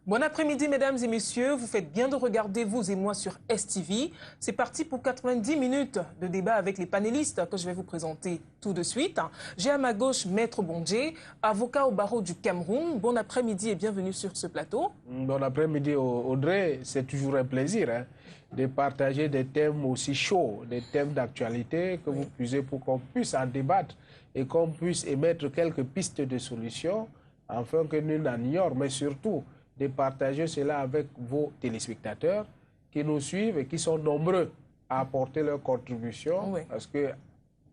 Bon après-midi, mesdames et messieurs. Vous faites bien de regarder, vous et moi, sur STV. C'est parti pour 90 minutes de débat avec les panélistes que je vais vous présenter tout de suite. J'ai à ma gauche Maître Bondje, avocat au barreau du Cameroun. Bon après-midi et bienvenue sur ce plateau. Bon après-midi, Audrey. C'est toujours un plaisir de partager des thèmes aussi chauds, des thèmes d'actualité que vous puisez pour qu'on puisse en débattre et qu'on puisse émettre quelques pistes de solutions afin que nul n'en ignore, mais surtout de partager cela avec vos téléspectateurs qui nous suivent et qui sont nombreux à apporter leur contribution. Oui. Parce que,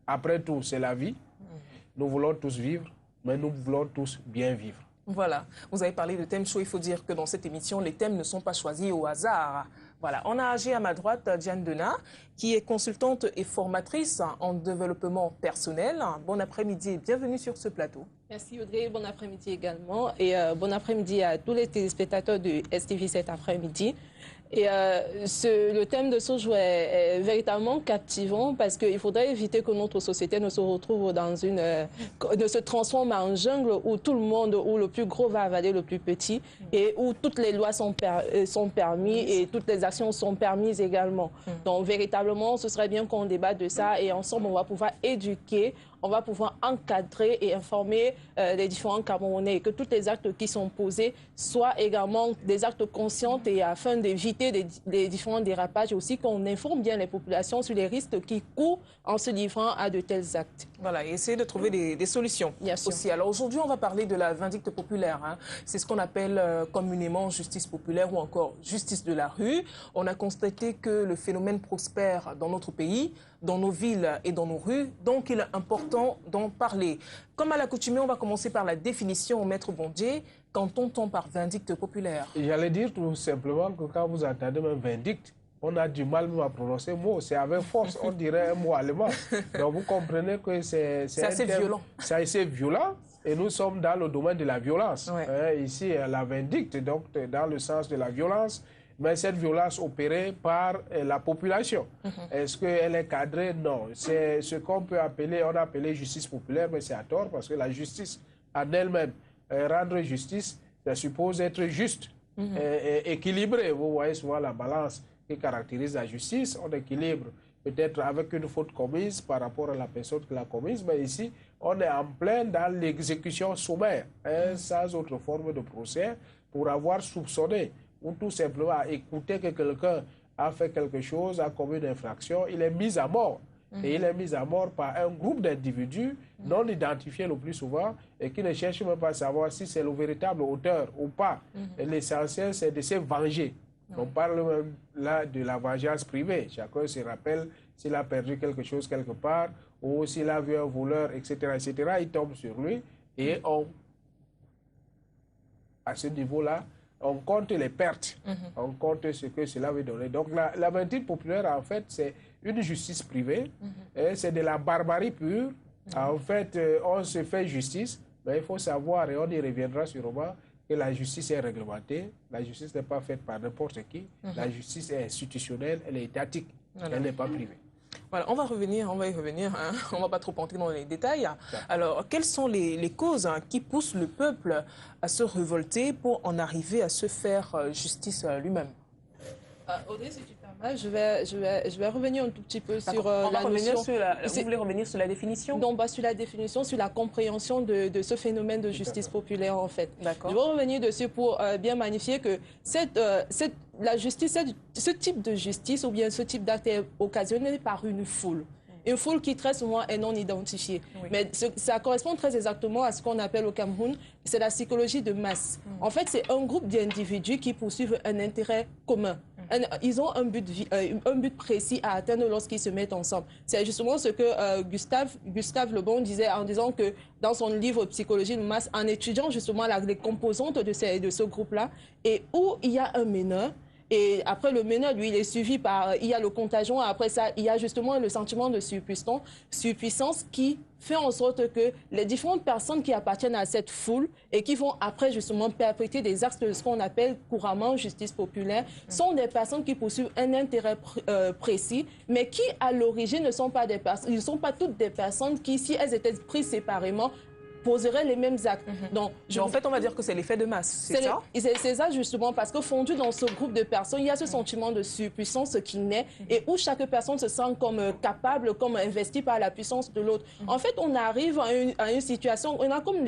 après tout, c'est la vie. Nous voulons tous vivre, mais nous voulons tous bien vivre. Voilà, vous avez parlé de thèmes chauds. Il faut dire que dans cette émission, les thèmes ne sont pas choisis au hasard. Voilà, on a agi à ma droite Diane Dena, qui est consultante et formatrice en développement personnel. Bon après-midi et bienvenue sur ce plateau. Merci Audrey, bon après-midi également. Et bon après-midi à tous les téléspectateurs de STV cet après-midi. Et le thème de ce jour est véritablement captivant parce qu'il faudrait éviter que notre société ne se retrouve dans ne se transforme en jungle où tout le monde, où le plus gros va avaler le plus petit et où toutes les lois sont permises et toutes les actions sont permises également. Donc véritablement, ce serait bien qu'on débatte de ça et ensemble, on va pouvoir éduquer, on va pouvoir encadrer et informer les différents Camerounais et que tous les actes qui sont posés soient également des actes conscients et afin d'éviter les différents dérapages, aussi qu'on informe bien les populations sur les risques qui courent en se livrant à de tels actes. Voilà, et essayer de trouver des solutions aussi. Alors aujourd'hui, on va parler de la vindicte populaire. C'est ce qu'on appelle communément justice populaire ou encore justice de la rue. On a constaté que le phénomène prospère dans notre pays, dans nos villes et dans nos rues, donc il est important d'en parler. Comme à l'accoutumée, on va commencer par la définition au Maître Bondje. Qu'entend-on par vindicte populaire? J'allais dire tout simplement que quand vous entendez même vindicte, on a du mal même à prononcer le mot. C'est avec force, on dirait un mot allemand. Donc vous comprenez que c'est assez violent. C'est assez violent et nous sommes dans le domaine de la violence. Ouais. Ici, la vindicte, donc dans le sens de la violence, mais cette violence opérée par la population. Est-ce qu'elle est cadrée? Non. C'est ce qu'on peut appeler, on a appelé justice populaire, mais c'est à tort parce que la justice en elle-même, rendre justice, ça suppose être juste et équilibré. Vous voyez souvent la balance qui caractérise la justice. On équilibre peut-être avec une faute commise par rapport à la personne qui l'a commise, mais ici, on est en plein dans l'exécution sommaire, sans autre forme de procès, pour avoir soupçonné ou tout simplement écouter que quelqu'un a fait quelque chose, a commis une infraction, il est mis à mort. Et il est mis à mort par un groupe d'individus non identifiés le plus souvent et qui ne cherchent même pas à savoir si c'est le véritable auteur ou pas. L'essentiel, c'est de se venger. On parle même là de la vengeance privée. Chacun se rappelle s'il a perdu quelque chose quelque part ou s'il a vu un voleur, etc., il tombe sur lui et à ce niveau-là, on compte les pertes, on compte ce que cela veut donner. Donc la vindicte populaire, en fait, c'est une justice privée, c'est de la barbarie pure. En fait, on se fait justice, mais il faut savoir, et on y reviendra sûrement, que la justice est réglementée, la justice n'est pas faite par n'importe qui, la justice est institutionnelle, elle est étatique, elle n'est pas privée. Voilà, on va y revenir, on ne va pas trop entrer dans les détails. Alors, quelles sont les causes qui poussent le peuple à se révolter pour en arriver à se faire justice lui-même? Audrey, si tu permets, je vais revenir un tout petit peu sur la notion. Vous voulez revenir sur la définition? Donc, sur la définition, sur la compréhension de ce phénomène de justice populaire, en fait. Je vais revenir dessus pour bien magnifier que la justice, ce type de justice ou bien ce type d'acte est occasionné par une foule. Une foule qui très souvent est non identifiée. Mais ça correspond très exactement à ce qu'on appelle au Cameroun, c'est la psychologie de masse. En fait, c'est un groupe d'individus qui poursuivent un intérêt commun. Ils ont un but précis à atteindre lorsqu'ils se mettent ensemble. C'est justement ce que Gustave Le Bon disait en disant que dans son livre Psychologie de masse, en étudiant justement les composantes de ce groupe-là, et où il y a un meneur, et après le meneur, lui, il est suivi par, il y a le contagion, après ça, il y a justement le sentiment de surpuissance qui fait en sorte que les différentes personnes qui appartiennent à cette foule et qui vont après justement perpétrer des actes de ce qu'on appelle couramment justice populaire sont des personnes qui poursuivent un intérêt précis, mais qui à l'origine ne sont pas des personnes, ils ne sont pas toutes des personnes qui, si elles étaient prises séparément, poseraient les mêmes actes. Donc, en fait, on va dire que c'est l'effet de masse, c'est ça? C'est ça, justement, parce que fondu dans ce groupe de personnes, il y a ce sentiment de surpuissance qui naît et où chaque personne se sent comme capable, comme investie par la puissance de l'autre. En fait, on arrive à une situation, on a comme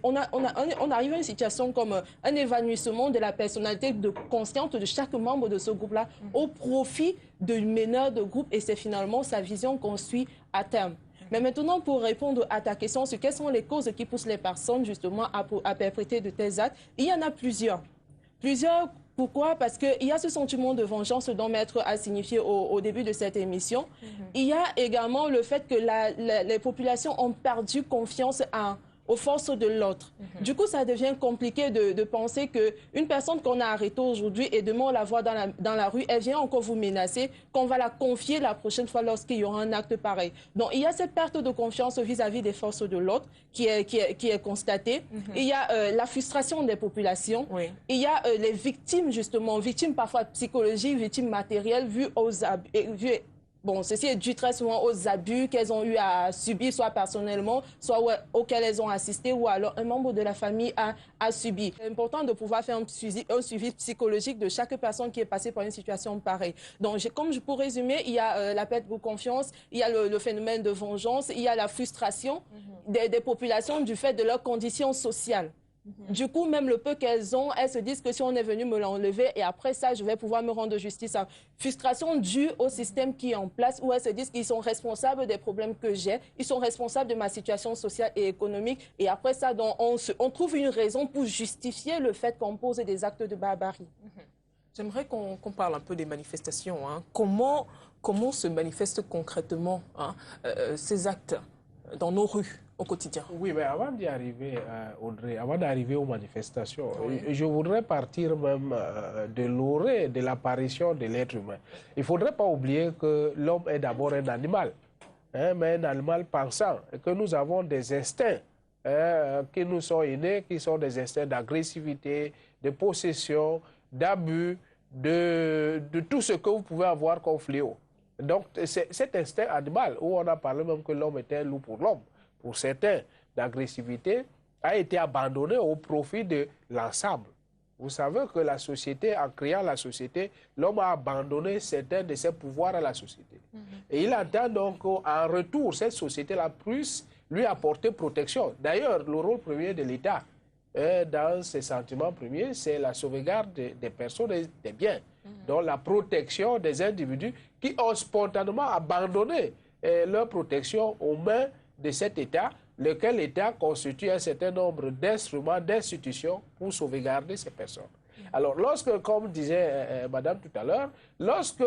on arrive à une situation comme un évanouissement de la personnalité consciente de chaque membre de ce groupe-là au profit du meneur de groupe, et c'est finalement sa vision qu'on suit à terme. Mais maintenant, pour répondre à ta question sur quelles sont les causes qui poussent les personnes justement à perpétrer de tels actes, il y en a plusieurs. Pourquoi? Parce qu'il y a ce sentiment de vengeance dont Maître a signifié au début de cette émission. Il y a également le fait que les populations ont perdu confiance aux forces de l'autre. Du coup, ça devient compliqué de penser qu'une personne qu'on a arrêtée aujourd'hui et demain on la voit dans la rue, elle vient encore vous menacer, qu'on va la confier la prochaine fois lorsqu'il y aura un acte pareil. Donc, il y a cette perte de confiance vis-à-vis des forces de l'autre qui est constatée. Il y a la frustration des populations. Il y a les victimes, justement, victimes parfois psychologiques, victimes matérielles, vues bon, ceci est dû très souvent aux abus qu'elles ont eu à subir, soit personnellement, soit auxquels elles ont assisté, ou alors un membre de la famille a subi. C'est important de pouvoir faire un suivi psychologique de chaque personne qui est passée par une situation pareille. Donc, pour résumer, il y a la perte de confiance, il y a le phénomène de vengeance, il y a la frustration des populations du fait de leurs conditions sociales. Du coup, même le peu qu'elles ont, elles se disent que si on est venu me l'enlever et après ça, je vais pouvoir me rendre justice. Frustration due au système qui est en place, où elles se disent qu'ils sont responsables des problèmes que j'ai, ils sont responsables de ma situation sociale et économique. Et après ça, on trouve une raison pour justifier le fait qu'on pose des actes de barbarie. J'aimerais qu'on parle un peu des manifestations. Comment se manifestent concrètement ces actes dans nos rues au quotidien? Oui, mais avant d'y arriver, Audrey, avant d'arriver aux manifestations, je voudrais partir même de l'orée de l'apparition de l'être humain. Il ne faudrait pas oublier que l'homme est d'abord un animal, mais un animal pensant, et que nous avons des instincts qui nous sont innés, qui sont des instincts d'agressivité, de possession, d'abus, de tout ce que vous pouvez avoir comme fléau. Donc, cet instinct animal, où on a parlé même que l'homme était un loup pour l'homme, pour certains, d'agressivité, a été abandonné au profit de l'ensemble. Vous savez que la société, en créant la société, l'homme a abandonné certains de ses pouvoirs à la société. Et il entend donc, en retour, cette société-là puisse lui apporter protection. D'ailleurs, le rôle premier de l'État, dans ses sentiments premiers, c'est la sauvegarde des personnes et des biens. Donc la protection des individus qui ont spontanément abandonné leur protection aux mains de cet État, lequel État constitue un certain nombre d'instruments, d'institutions pour sauvegarder ces personnes. Alors, lorsque, comme disait Madame tout à l'heure, lorsque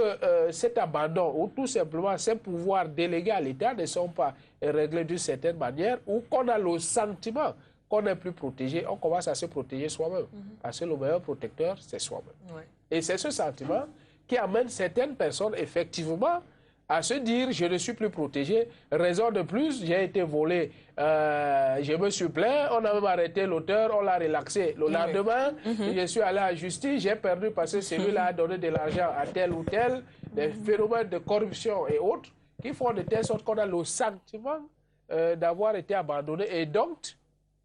cet abandon ou tout simplement ces pouvoirs délégués à l'État ne sont pas réglés d'une certaine manière, ou qu'on a le sentiment qu'on n'est plus protégé, on commence à se protéger soi-même. Parce que le meilleur protecteur, c'est soi-même. Et c'est ce sentiment qui amène certaines personnes, effectivement, à se dire « je ne suis plus protégé ». Raison de plus, j'ai été volé, je me suis plaint, on a même arrêté l'auteur, on l'a relaxé. Le lendemain, je suis allé à la justice, j'ai perdu parce que celui-là a donné de l'argent à tel ou tel, des phénomènes de corruption et autres, qui font de telle sorte qu'on a le sentiment d'avoir été abandonné. Et donc,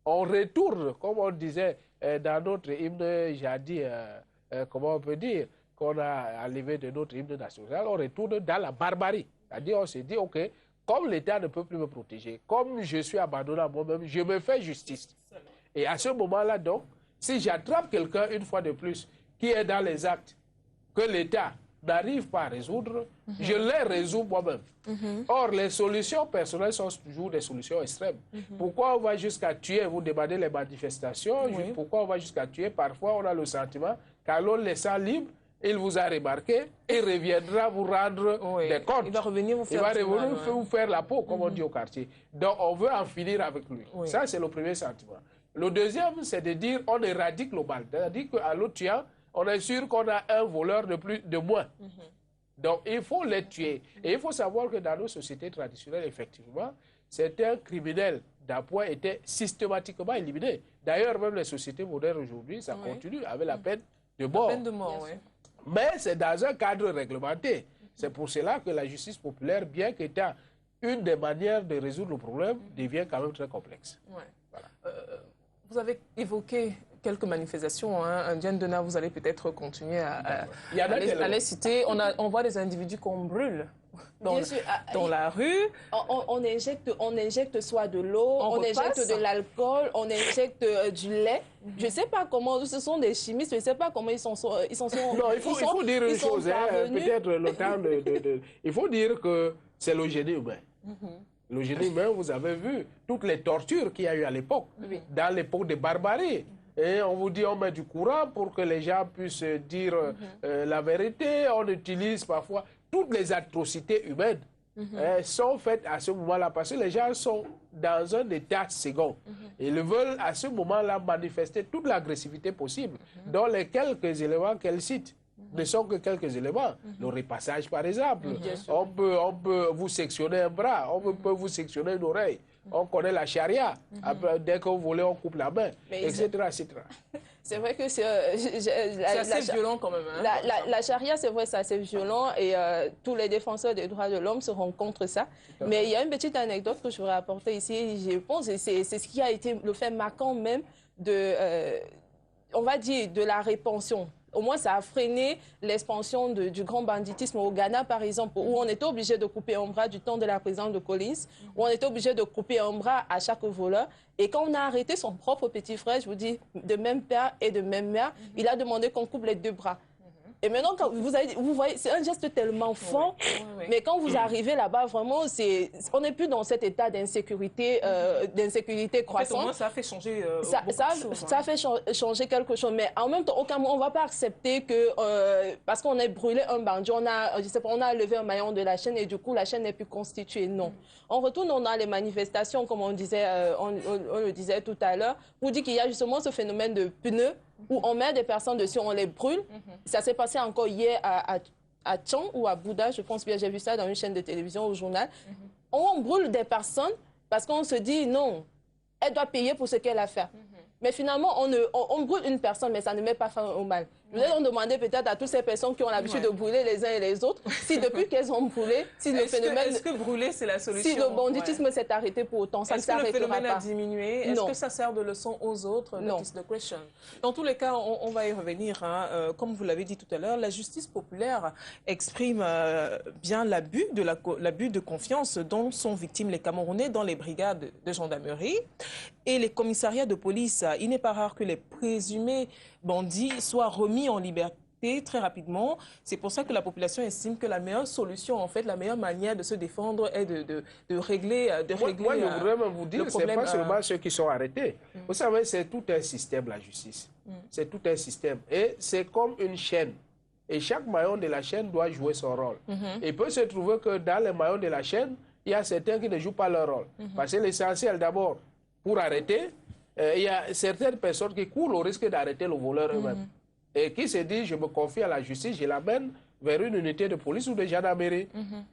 on retourne, comme on disait dans notre hymne jadis, comment on peut dire, qu'on a enlevé de notre hymne national, on retourne dans la barbarie. C'est-à-dire, on se dit, OK, comme l'État ne peut plus me protéger, comme je suis abandonné à moi-même, je me fais justice. Et à ce moment-là, donc, si j'attrape quelqu'un, une fois de plus, qui est dans les actes que l'État n'arrive pas à résoudre, je les résous moi-même. Or, les solutions personnelles sont toujours des solutions extrêmes. Pourquoi on va jusqu'à tuer, vous demandez les manifestations, pourquoi on va jusqu'à tuer? Parfois, on a le sentiment qu'à l'on laissant libre, il vous a remarqué et reviendra vous rendre des comptes. Il va revenir vous faire la peau, comme on dit au quartier. Donc, on veut en finir avec lui. Ça, c'est le premier sentiment. Le deuxième, c'est de dire on éradique le mal. C'est-à-dire qu'à l'autre tuant, on est sûr qu'on a un voleur de moins. Donc, il faut les tuer. Et il faut savoir que dans nos sociétés traditionnelles, effectivement, certains criminels d'appoint étaient systématiquement éliminés. D'ailleurs, même les sociétés modernes aujourd'hui, ça continue avec la peine de mort. La peine de mort, oui. Mais c'est dans un cadre réglementé. C'est pour cela que la justice populaire, bien qu'étant une des manières de résoudre le problème, devient quand même très complexe. Voilà. Vous avez évoqué quelques manifestations. Diane Dena, vous allez peut-être continuer à les citer. On voit des individus qu'on brûle dans la rue. On injecte soit de l'eau, on injecte de l'alcool, on injecte du lait. Je ne sais pas comment, ce sont des chimistes, je ne sais pas comment ils sont... Non, il faut dire une chose, peut-être le temps il faut dire que c'est le génie humain. Le génie humain, vous avez vu toutes les tortures qu'il y a eu à l'époque, dans l'époque de barbarie. Et on vous dit, on met du courant pour que les gens puissent dire la vérité. On utilise parfois toutes les atrocités humaines sont faites à ce moment-là parce que les gens sont dans un état second. Ils veulent à ce moment-là manifester toute l'agressivité possible dans les quelques éléments qu'elle cite. Ne sont que quelques éléments. Le repassage, par exemple. On peut vous sectionner un bras, on peut vous sectionner une oreille. On connaît la charia. Après, dès qu'on vole, on coupe la main, etc., etc. C'est vrai que c'est assez violent quand même. La charia, c'est vrai, c'est assez violent et tous les défenseurs des droits de l'homme se rendent contre ça. Mais il y a une petite anecdote que je voudrais apporter ici. Je pense que c'est ce qui a été le fait marquant même de, on va dire, de la répansion. Au moins, ça a freiné l'expansion du grand banditisme au Ghana, par exemple, où on était obligé de couper un bras du temps de la présidente de Collins, où on était obligé de couper un bras à chaque voleur. Et quand on a arrêté son propre petit frère, je vous dis, de même père et de même mère, il a demandé qu'on coupe les deux bras. Et maintenant, quand vous voyez, c'est un geste tellement fort, mais quand vous arrivez là-bas, vraiment, on n'est plus dans cet état d'insécurité croissante. En fait, au moins, ça a fait changer ça a fait changer quelque chose, mais en même temps, aucun moment, on ne va pas accepter que, parce qu'on a brûlé un bandit, on a levé un maillon de la chaîne et du coup, la chaîne n'est plus constituée. Non. On retourne, on a les manifestations, comme on le disait tout à l'heure, pour dire qu'il y a justement ce phénomène de pneus, où on met des personnes dessus, on les brûle. Ça s'est passé encore hier à Tchang ou à Bouddha, je pense bien, j'ai vu ça dans une chaîne de télévision, au journal. On brûle des personnes parce qu'on se dit non, elle doit payer pour ce qu'elle a fait. Mais finalement, on brûle une personne, mais ça ne met pas fin au mal. Je voulais donc demander peut-être à toutes ces personnes qui ont l'habitude de brûler les uns et les autres, si depuis qu'elles ont brûlé, si le phénomène... Est-ce que brûler, c'est la solution? Si le banditisme s'est arrêté pour autant, ça ne s'arrêtera pas. Est-ce que le phénomène a diminué? Est-ce que ça sert de leçon aux autres? Non. Dans tous les cas, on va y revenir. Comme vous l'avez dit tout à l'heure, la justice populaire exprime bien l'abus de confiance dont sont victimes les Camerounais dans les brigades de gendarmerie et les commissariats de police. Il n'est pas rare que les présumés bandits soient remis en liberté très rapidement. C'est pour ça que la population estime que la meilleure solution, en fait, la meilleure manière de se défendre est de régler Moi, je voudrais même vous dire, ce n'est pas seulement ceux qui sont arrêtés. Vous savez, c'est tout un système, la justice. C'est tout un système. Et c'est comme une chaîne. Et chaque maillon de la chaîne doit jouer son rôle. Il peut se trouver que dans les maillons de la chaîne, il y a certains qui ne jouent pas leur rôle. Parce que l'essentiel, d'abord, pour arrêter, il y a certaines personnes qui courent au risque d'arrêter le voleur eux-mêmes. Et qui se disent, je me confie à la justice, je l'amène vers une unité de police ou de gendarmerie.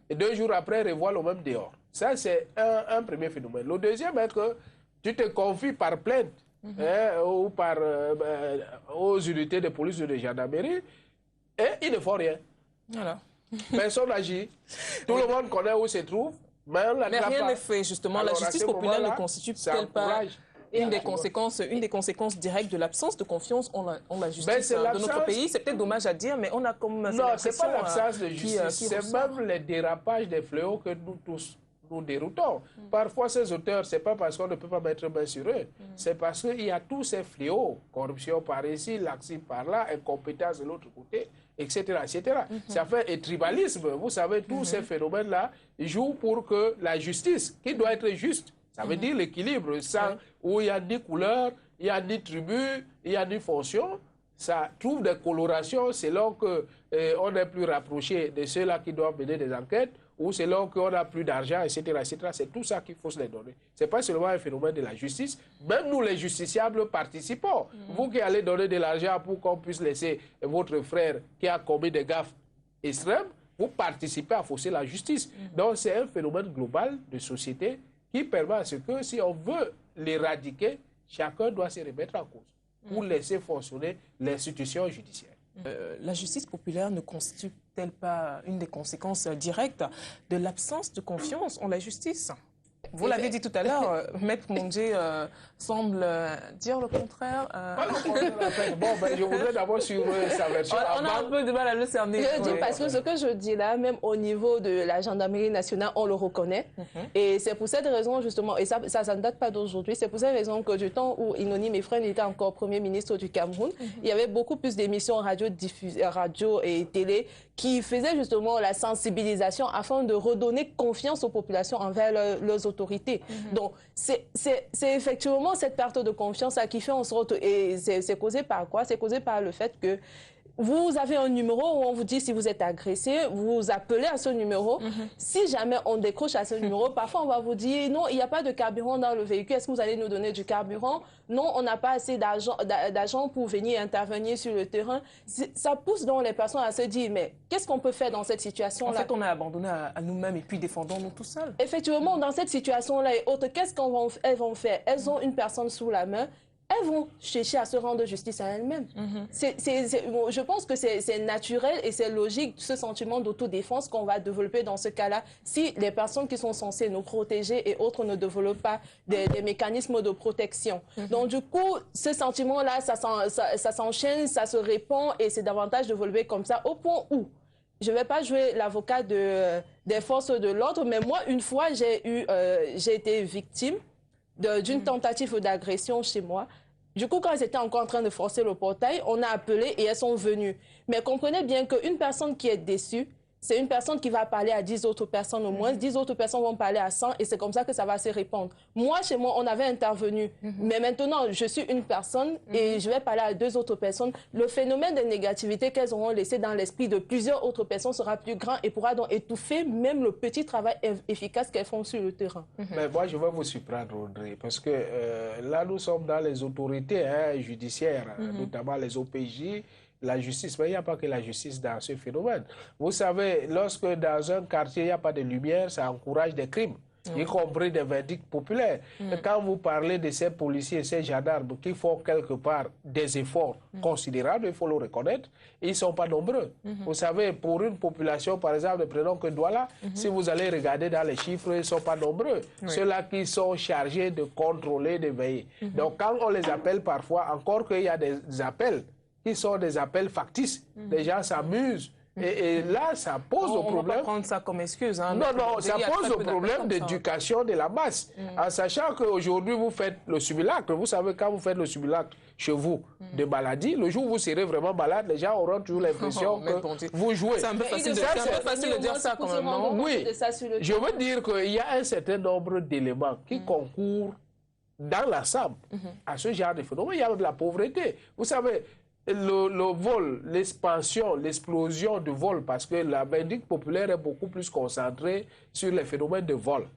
Et 2 jours après, revoit le même dehors. Ça, c'est un premier phénomène. Le deuxième est que tu te confies par plainte ou par, aux unités de police ou de gendarmerie et ils ne font rien. Voilà. Personne n'agit. Tout le monde connaît où se trouve. Mais rien n'est fait, justement. Alors, la justice populaire ne constitue-t-elle pas une des conséquences directes de l'absence de confiance en la justice de notre pays? C'est peut-être dommage à dire, mais on a comme... Non, ce n'est pas l'absence de justice, c'est même les dérapages des fléaux que nous tous nous déroutons. Parfois, ces auteurs, ce n'est pas parce qu'on ne peut pas mettre main sur eux, c'est parce qu'il y a tous ces fléaux, corruption par ici, laxisme par là, incompétence de l'autre côté, etc. etc. Ça fait un tribalisme. Vous savez, tous ces phénomènes-là jouent pour que la justice, qui doit être juste, ça veut dire l'équilibre, où il n'y a ni couleur, il n'y a ni tribu, il n'y a ni fonction, ça trouve des colorations selon qu'on est plus rapproché de ceux-là qui doivent mener des enquêtes, ou selon qu'on a plus d'argent, etc. etc. C'est tout ça qu'il faut se les donner. Ce n'est pas seulement un phénomène de la justice. Même nous, les justiciables, participons. Vous qui allez donner de l'argent pour qu'on puisse laisser votre frère qui a commis des gaffes extrêmes, vous participez à fausser la justice. Donc, c'est un phénomène global de société qui permet à ce que, si on veut l'éradiquer, chacun doit se remettre en cause pour laisser fonctionner l'institution judiciaire. La justice populaire ne constitue-t-elle pas une des conséquences directes de l'absence de confiance en la justice? Vous l'avez dit tout à l'heure, Maître Mondjé semble dire le contraire. Bon, ben, je voudrais d'abord suivre sa version. On a un peu de mal à le cerner. Je dis parce que ce que je dis là, même au niveau de la gendarmerie nationale, on le reconnaît. Et c'est pour cette raison, justement, et ça ne date pas d'aujourd'hui, c'est pour cette raison que du temps où Inoni Mefren était encore Premier ministre du Cameroun, il y avait beaucoup plus d'émissions radio et télé qui faisaient justement la sensibilisation afin de redonner confiance aux populations envers leurs autorités. Donc, c'est effectivement cette perte de confiance qui fait en sorte, et c'est causé par quoi? C'est causé par le fait que vous avez un numéro où on vous dit si vous êtes agressé, vous appelez à ce numéro. Si jamais on décroche à ce numéro, parfois on va vous dire non, il n'y a pas de carburant dans le véhicule, est-ce que vous allez nous donner du carburant? Non, on n'a pas assez d'argent pour venir intervenir sur le terrain. Ça pousse donc les personnes à se dire mais qu'est-ce qu'on peut faire dans cette situation-là? En fait, on a abandonné à nous-mêmes et puis défendons-nous tout seuls. Effectivement, dans cette situation-là et autres, qu'est-ce qu'elles vont faire? Elles ont une personne sous la main. Elles vont chercher à se rendre justice à elles-mêmes. Je pense que c'est naturel et c'est logique, ce sentiment d'autodéfense qu'on va développer dans ce cas-là, si les personnes qui sont censées nous protéger et autres ne développent pas des mécanismes de protection. Donc du coup, ce sentiment-là, ça s'enchaîne, ça se répand et c'est davantage développé comme ça, au point où je ne vais pas jouer l'avocat des forces de l'ordre, mais moi, une fois, j'ai été victime d'une tentative d'agression chez moi. Du coup, quand elles étaient encore en train de forcer le portail, on a appelé et elles sont venues. Mais comprenez bien qu'une personne qui est déçue, c'est une personne qui va parler à 10 autres personnes au moins. 10 autres personnes vont parler à 100 et c'est comme ça que ça va se répandre. Moi, chez moi, on avait intervenu. Mais maintenant, je suis une personne et je vais parler à 2 autres personnes. Le phénomène de négativité qu'elles auront laissé dans l'esprit de plusieurs autres personnes sera plus grand et pourra donc étouffer même le petit travail efficace qu'elles font sur le terrain. Mais moi, je vais vous surprendre, Audrey, parce que là, nous sommes dans les autorités judiciaires, notamment les OPJ, la justice, mais il n'y a pas que la justice dans ce phénomène. Vous savez, lorsque dans un quartier, il n'y a pas de lumière, ça encourage des crimes, y compris des verdicts populaires. Et quand vous parlez de ces policiers et ces gendarmes qui font quelque part des efforts considérables, il faut le reconnaître, ils ne sont pas nombreux. Vous savez, pour une population, par exemple, prenons que Douala, si vous allez regarder dans les chiffres, ils ne sont pas nombreux. Ceux-là qui sont chargés de contrôler, de veiller. Donc quand on les appelle parfois, encore qu'il y a des appels, qui sont des appels factices. Les gens s'amusent. Et là, ça pose le problème. On ne va pas prendre ça comme excuse. Hein, non, ça pose le problème d'éducation de la masse. En sachant qu'aujourd'hui, vous faites le simulacre. Vous savez, quand vous faites le simulacre chez vous de maladie, le jour où vous serez vraiment malade, les gens auront toujours l'impression que vous jouez. C'est un peu facile de dire ça quand même, non? Oui, je veux dire qu'il y a un certain nombre d'éléments qui concourent dans l'ensemble à ce genre de phénomène. Il y a de la pauvreté. Vous savez, le vol, l'expansion, l'explosion du vol, parce que la vindicte populaire est beaucoup plus concentrée sur les phénomènes de vol.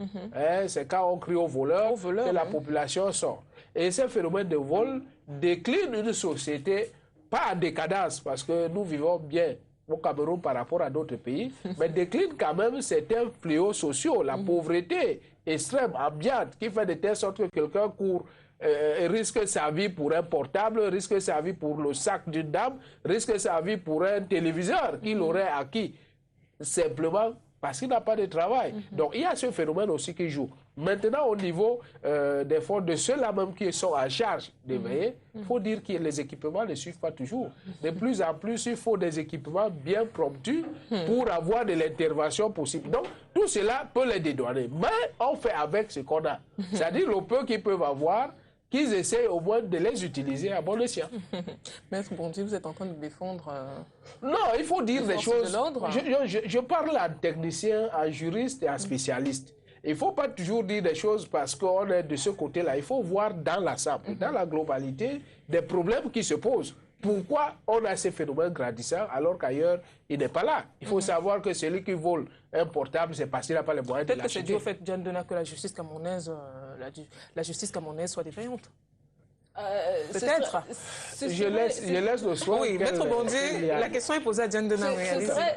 C'est quand on crie au voleur que la population sort. Et ces phénomènes de vol déclinent une société, pas en décadence, parce que nous vivons bien au Cameroun par rapport à d'autres pays, mais déclinent quand même certains fléaux sociaux, la pauvreté extrême, ambiante, qui fait de telle sorte que quelqu'un court risque sa vie pour un portable, risque sa vie pour le sac d'une dame, risque sa vie pour un téléviseur qu'il aurait acquis simplement parce qu'il n'a pas de travail. Donc il y a ce phénomène aussi qui joue. Maintenant, au niveau des fonds de ceux-là même qui sont en charge de veiller, il faut dire que les équipements ne suivent pas toujours. De plus en plus, il faut des équipements bien promptus pour avoir de l'intervention possible. Donc, tout cela peut les dédouaner. Mais on fait avec ce qu'on a. C'est-à-dire le peu qu'ils peuvent avoir, qu'ils essayent au moins de les utiliser à bon escient. Maître Mondjé, vous êtes en train de défendre... Non, il faut dire des choses. Je parle à technicien, à juriste et à spécialiste. Il ne faut pas toujours dire des choses parce qu'on est de ce côté-là. Il faut voir dans l'ensemble, dans la globalité, des problèmes qui se posent. Pourquoi on a ces phénomènes grandissants alors qu'ailleurs, il n'est pas là? Il faut savoir que celui qui vole un portable, c'est parce qu'il n'a pas les moyens de l'acheter. Peut-être que c'est dû au fait, Diane Dena, que la justice camerounaise, soit défaillante. Peut-être. Je laisse le soin. Oui, Maître Mondjé, la question est posée à Diane Dena.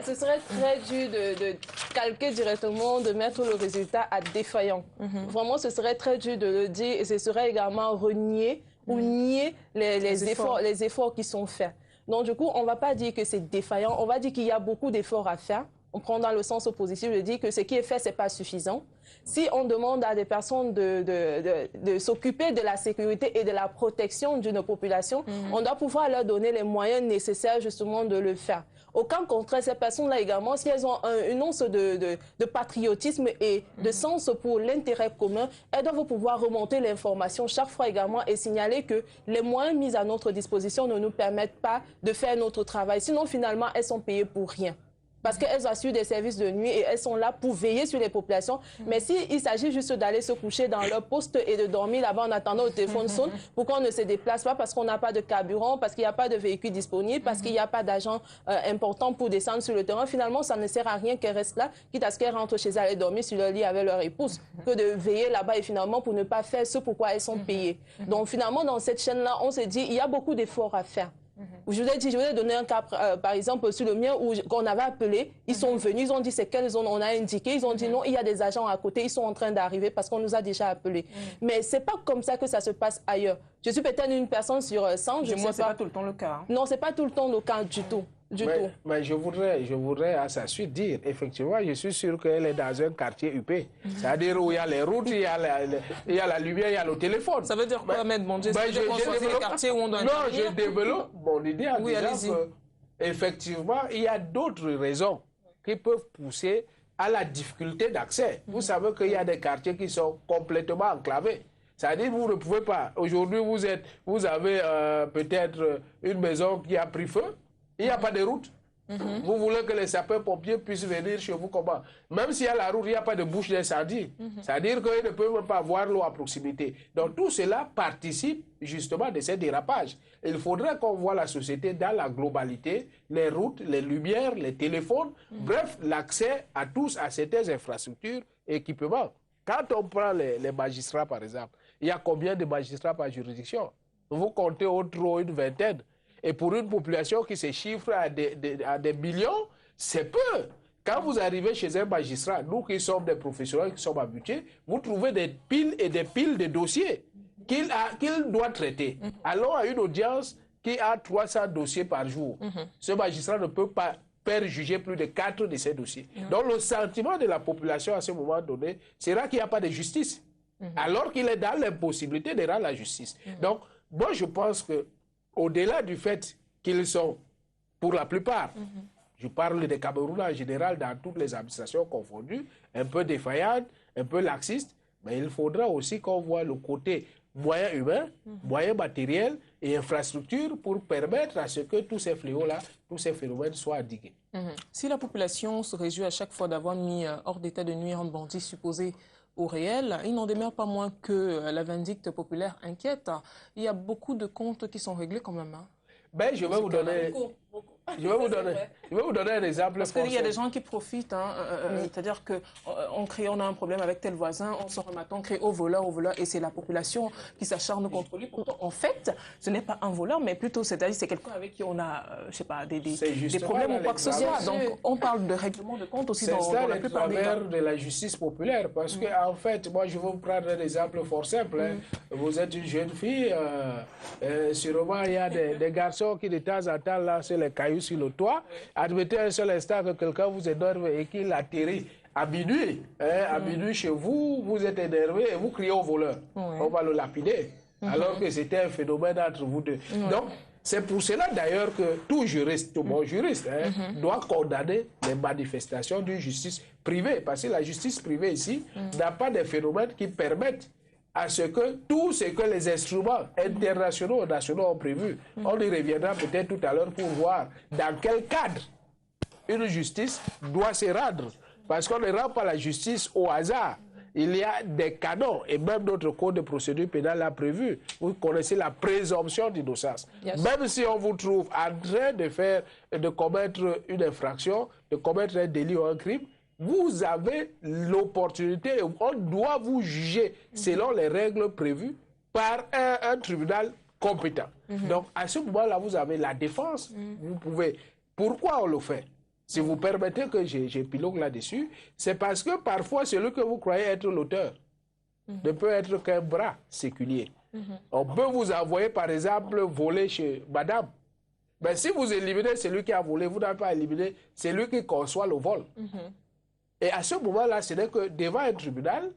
Ce serait très dur de calquer directement, de mettre le résultat à défaillant. Vraiment, ce serait très dur de le dire et ce serait également renier ou nier les efforts qui sont faits. Donc, du coup, on ne va pas dire que c'est défaillant, on va dire qu'il y a beaucoup d'efforts à faire on prend dans le sens positif de dire que ce qui est fait, ce n'est pas suffisant. Si on demande à des personnes de s'occuper de la sécurité et de la protection d'une population, on doit pouvoir leur donner les moyens nécessaires justement de le faire. Au cas contraire, ces personnes-là également, si elles ont une once de patriotisme et de sens pour l'intérêt commun, elles doivent pouvoir remonter l'information chaque fois également et signaler que les moyens mis à notre disposition ne nous permettent pas de faire notre travail. Sinon, finalement, elles sont payées pour rien. Parce qu'elles assurent des services de nuit et elles sont là pour veiller sur les populations. Mais s'il s'agit juste d'aller se coucher dans leur poste et de dormir là-bas en attendant le téléphone sonne, pour qu'on ne se déplace pas parce qu'on n'a pas de carburant, parce qu'il n'y a pas de véhicule disponible, parce qu'il n'y a pas d'agent important pour descendre sur le terrain, finalement, ça ne sert à rien qu'elles restent là, quitte à ce qu'elles rentrent chez elles et dormir sur leur lit avec leur épouse, que de veiller là-bas et finalement pour ne pas faire ce pourquoi elles sont payées. Donc finalement, dans cette chaîne-là, on se dit, il y a beaucoup d'efforts à faire. Je vous ai donné un cas, par exemple, sur le mien, où on avait appelé, ils sont venus, ils ont dit c'est quelle zone on a indiqué, ils ont dit non, il y a des agents à côté, ils sont en train d'arriver parce qu'on nous a déjà appelé. Mais ce n'est pas comme ça que ça se passe ailleurs. Je suis peut-être une personne sur 100, je ne sais pas. C'est pas tout le temps le cas. Hein. Non, ce n'est pas tout le temps le cas du tout. Mais je voudrais à sa suite dire, effectivement, je suis sûr qu'elle est dans un quartier huppé. C'est-à-dire où il y a les routes, il y a la lumière, il y a le téléphone. Ça veut dire quoi, Maître Bondje? Je quartier où on doit intervenir. Non, je développe mon idée en disant qu'effectivement, il y a d'autres raisons qui peuvent pousser à la difficulté d'accès. Vous savez qu'il y a des quartiers qui sont complètement enclavés. C'est-à-dire que vous ne pouvez pas. Aujourd'hui, vous avez peut-être une maison qui a pris feu. Il n'y a pas de route. Vous voulez que les sapeurs-pompiers puissent venir chez vous comment? Même s'il y a la route, il n'y a pas de bouche d'incendie. C'est-à-dire qu'ils ne peuvent même pas avoir l'eau à proximité. Donc tout cela participe justement de ces dérapages. Il faudrait qu'on voit la société dans la globalité, les routes, les lumières, les téléphones, bref, l'accès à tous à certaines infrastructures et équipements. Quand on prend les magistrats, par exemple, il y a combien de magistrats par juridiction? Vous comptez au trop une vingtaine. Et pour une population qui se chiffre à des millions, c'est peu. Quand vous arrivez chez un magistrat, nous qui sommes des professionnels, qui sommes habitués, vous trouvez des piles et des piles de dossiers qu'il doit traiter. Allons à une audience qui a 300 dossiers par jour. Ce magistrat ne peut pas faire juger plus de 4 de ces dossiers. Donc le sentiment de la population à ce moment donné sera qu'il n'y a pas de justice, alors qu'il est dans l'impossibilité de rendre la justice. Donc moi je pense que au-delà du fait qu'ils sont, pour la plupart, je parle des Camerounais en général, dans toutes les administrations confondues, un peu défaillantes, un peu laxistes, mais il faudra aussi qu'on voit le côté moyen humain, moyen matériel et infrastructure pour permettre à ce que tous ces fléaux-là, tous ces phénomènes soient endigués. Si la population se réjouit à chaque fois d'avoir mis hors d'état de nuire un bandit supposé au réel, il n'en demeure pas moins que la vindicte populaire inquiète. Il y a beaucoup de comptes qui sont réglés quand même. Hein. Ben, je vais vous donner... Je vais vous donner un exemple. Parce qu'il y a des gens qui profitent. C'est-à-dire qu'on a un problème avec tel voisin, on se remet, on crée au voleur, et c'est la population qui s'acharne contre lui. Pourtant, en fait, ce n'est pas un voleur, mais plutôt, c'est-à-dire c'est quelqu'un avec qui on a, je sais pas, des problèmes ou quoi que ce soit. Donc, on parle de règlement de compte aussi dans la plupart des cas. C'est de la justice populaire. Parce qu'en fait, moi, je vais vous prendre un exemple fort simple. Vous êtes une jeune fille, sûrement, il y a des garçons qui, de temps en temps, lancent les cailloux sur le toit. Admettez un seul instant que quelqu'un vous énerve et qu'il atterrit à minuit. À minuit chez vous, vous êtes énervé et vous criez au voleur. On va le lapider. Alors que c'était un phénomène entre vous deux. Donc, c'est pour cela d'ailleurs que tout juriste, tout bon juriste, doit condamner les manifestations d'une justice privée. Parce que la justice privée ici n'a pas de phénomènes qui permettent à ce que tout ce que les instruments internationaux ou nationaux ont prévu, on y reviendra peut-être tout à l'heure pour voir dans quel cadre une justice doit se rendre. Parce qu'on ne rend pas la justice au hasard. Il y a des canons et même notre code de procédure pénale l'a prévu. Vous connaissez la présomption d'innocence. Même si on vous trouve en train de commettre une infraction, de commettre un délit ou un crime, vous avez l'opportunité, on doit vous juger selon les règles prévues par un tribunal compétent. Donc, à ce moment-là, vous avez la défense. Vous pouvez... Pourquoi on le fait? Si vous permettez que j'épilogue là-dessus, c'est parce que parfois, celui que vous croyez être l'auteur ne peut être qu'un bras séculier. On peut vous envoyer, par exemple, voler chez madame. Mais si vous éliminez celui qui a volé, vous n'avez pas éliminé celui qui conçoit le vol. Et à ce moment-là, ce n'est que devant un tribunal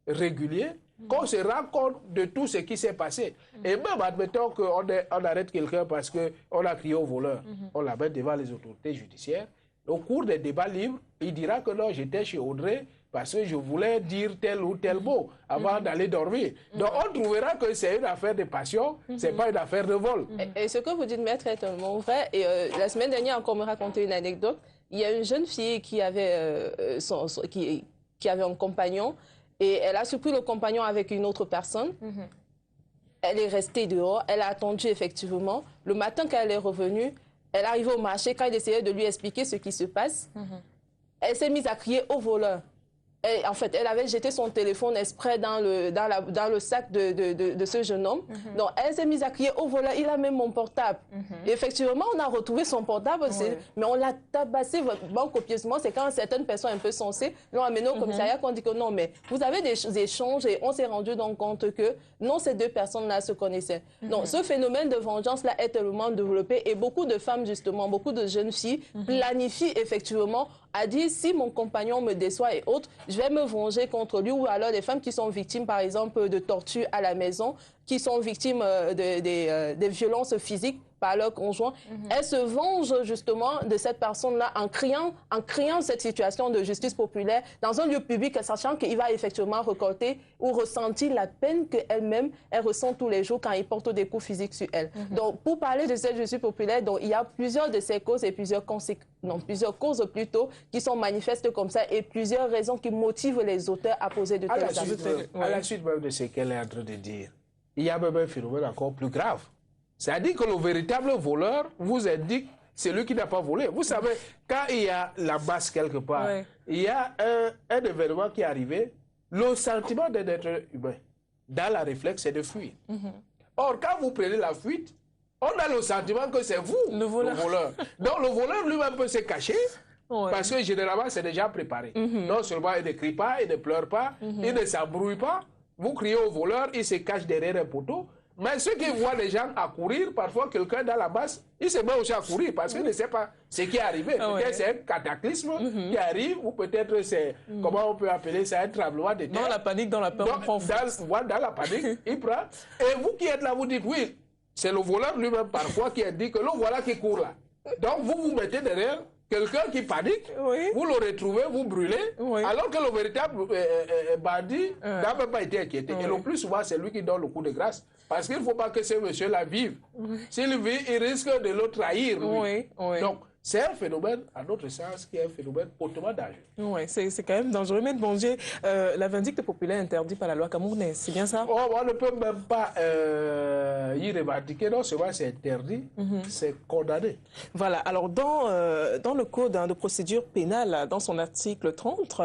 régulier qu'on se rend compte de tout ce qui s'est passé. Et même admettons qu'on arrête quelqu'un parce qu'on a crié au voleur, on l'amène devant les autorités judiciaires. Au cours des débats libres, il dira que non, j'étais chez Audrey parce que je voulais dire tel ou tel mot avant d'aller dormir. Donc on trouvera que c'est une affaire de passion, ce n'est pas une affaire de vol. Et ce que vous dites, maître, est tellement vrai. Et la semaine dernière, encore me raconter une anecdote. Il y a une jeune fille qui avait, qui avait un compagnon et elle a surpris le compagnon avec une autre personne. Elle est restée dehors, elle a attendu effectivement. Le matin, quand elle est revenue, elle est arrivée au marché, quand il essayait de lui expliquer ce qui se passe, elle s'est mise à crier au voleur. En fait, elle avait jeté son téléphone exprès dans le sac de ce jeune homme. Donc, elle s'est mise à crier au voleur, il a même mon portable. Et effectivement, on a retrouvé son portable, mais on l'a tabassé vraiment copieusement. C'est quand certaines personnes un peu sensées l'ont amené au commissariat qu'on dit que non, mais vous avez des échanges et on s'est rendu donc compte que non, ces deux personnes-là se connaissaient. Donc, ce phénomène de vengeance-là est tellement développé et beaucoup de femmes, justement, beaucoup de jeunes filles planifient effectivement à dire si mon compagnon me déçoit et autres, je vais me venger contre lui, ou alors des femmes qui sont victimes, par exemple, de torture à la maison, qui sont victimes des violences physiques par leur conjoint, elles se vengent justement de cette personne-là en créant cette situation de justice populaire dans un lieu public, sachant qu'il va effectivement récolter ou ressentir la peine qu'elle-même, elle ressent tous les jours quand il porte des coups physiques sur elle. Donc, pour parler de cette justice populaire, donc, il y a plusieurs de ces causes et plusieurs causes plutôt qui sont manifestes comme ça et plusieurs raisons qui motivent les auteurs à poser de tels actes. À la suite même de ce qu'elle est en train de dire, il y a même un phénomène encore plus grave. C'est-à-dire que le véritable voleur vous indique celui qui n'a pas volé. Vous savez, quand il y a la masse quelque part, il y a un événement qui est arrivé, le sentiment d'un être humain, dans la réflexe, c'est de fuir. Or, quand vous prenez la fuite, on a le sentiment que c'est vous, le voleur. Donc, le voleur lui-même peut se cacher, parce que généralement, c'est déjà préparé. Non seulement il ne crie pas, il ne pleure pas, il ne s'embrouille pas. Vous criez au voleur, il se cache derrière un poteau. Mais ceux qui voient les gens à courir, parfois quelqu'un dans la masse, il se met aussi à courir parce qu'il ne sait pas ce qui est arrivé. Peut-être c'est un cataclysme qui arrive, ou peut-être c'est, comment on peut appeler ça, un tremblement de terre. Dans la panique, dans la peur, on prend dans la panique, il prend. Et vous qui êtes là, vous dites, oui, c'est le voleur lui-même parfois qui indique que le voilà qui court là. Donc vous vous mettez derrière quelqu'un qui panique, vous le retrouvez, vous brûlez, alors que le véritable bandit n'a même pas été inquiété. Et le plus souvent, c'est lui qui donne le coup de grâce. Parce qu'il ne faut pas que ce monsieur-là vive. S'il vit, il risque de le trahir. Donc, c'est un phénomène, à notre sens, qui est un phénomène hautement dangereux. Oui, c'est quand même dangereux. Mais bon, la vindicte populaire interdite par la loi camerounaise, c'est bien ça? On ne peut même pas y revendiquer. Non seulement c'est interdit, c'est condamné. Voilà. Alors, dans le code de procédure pénale, dans son article 30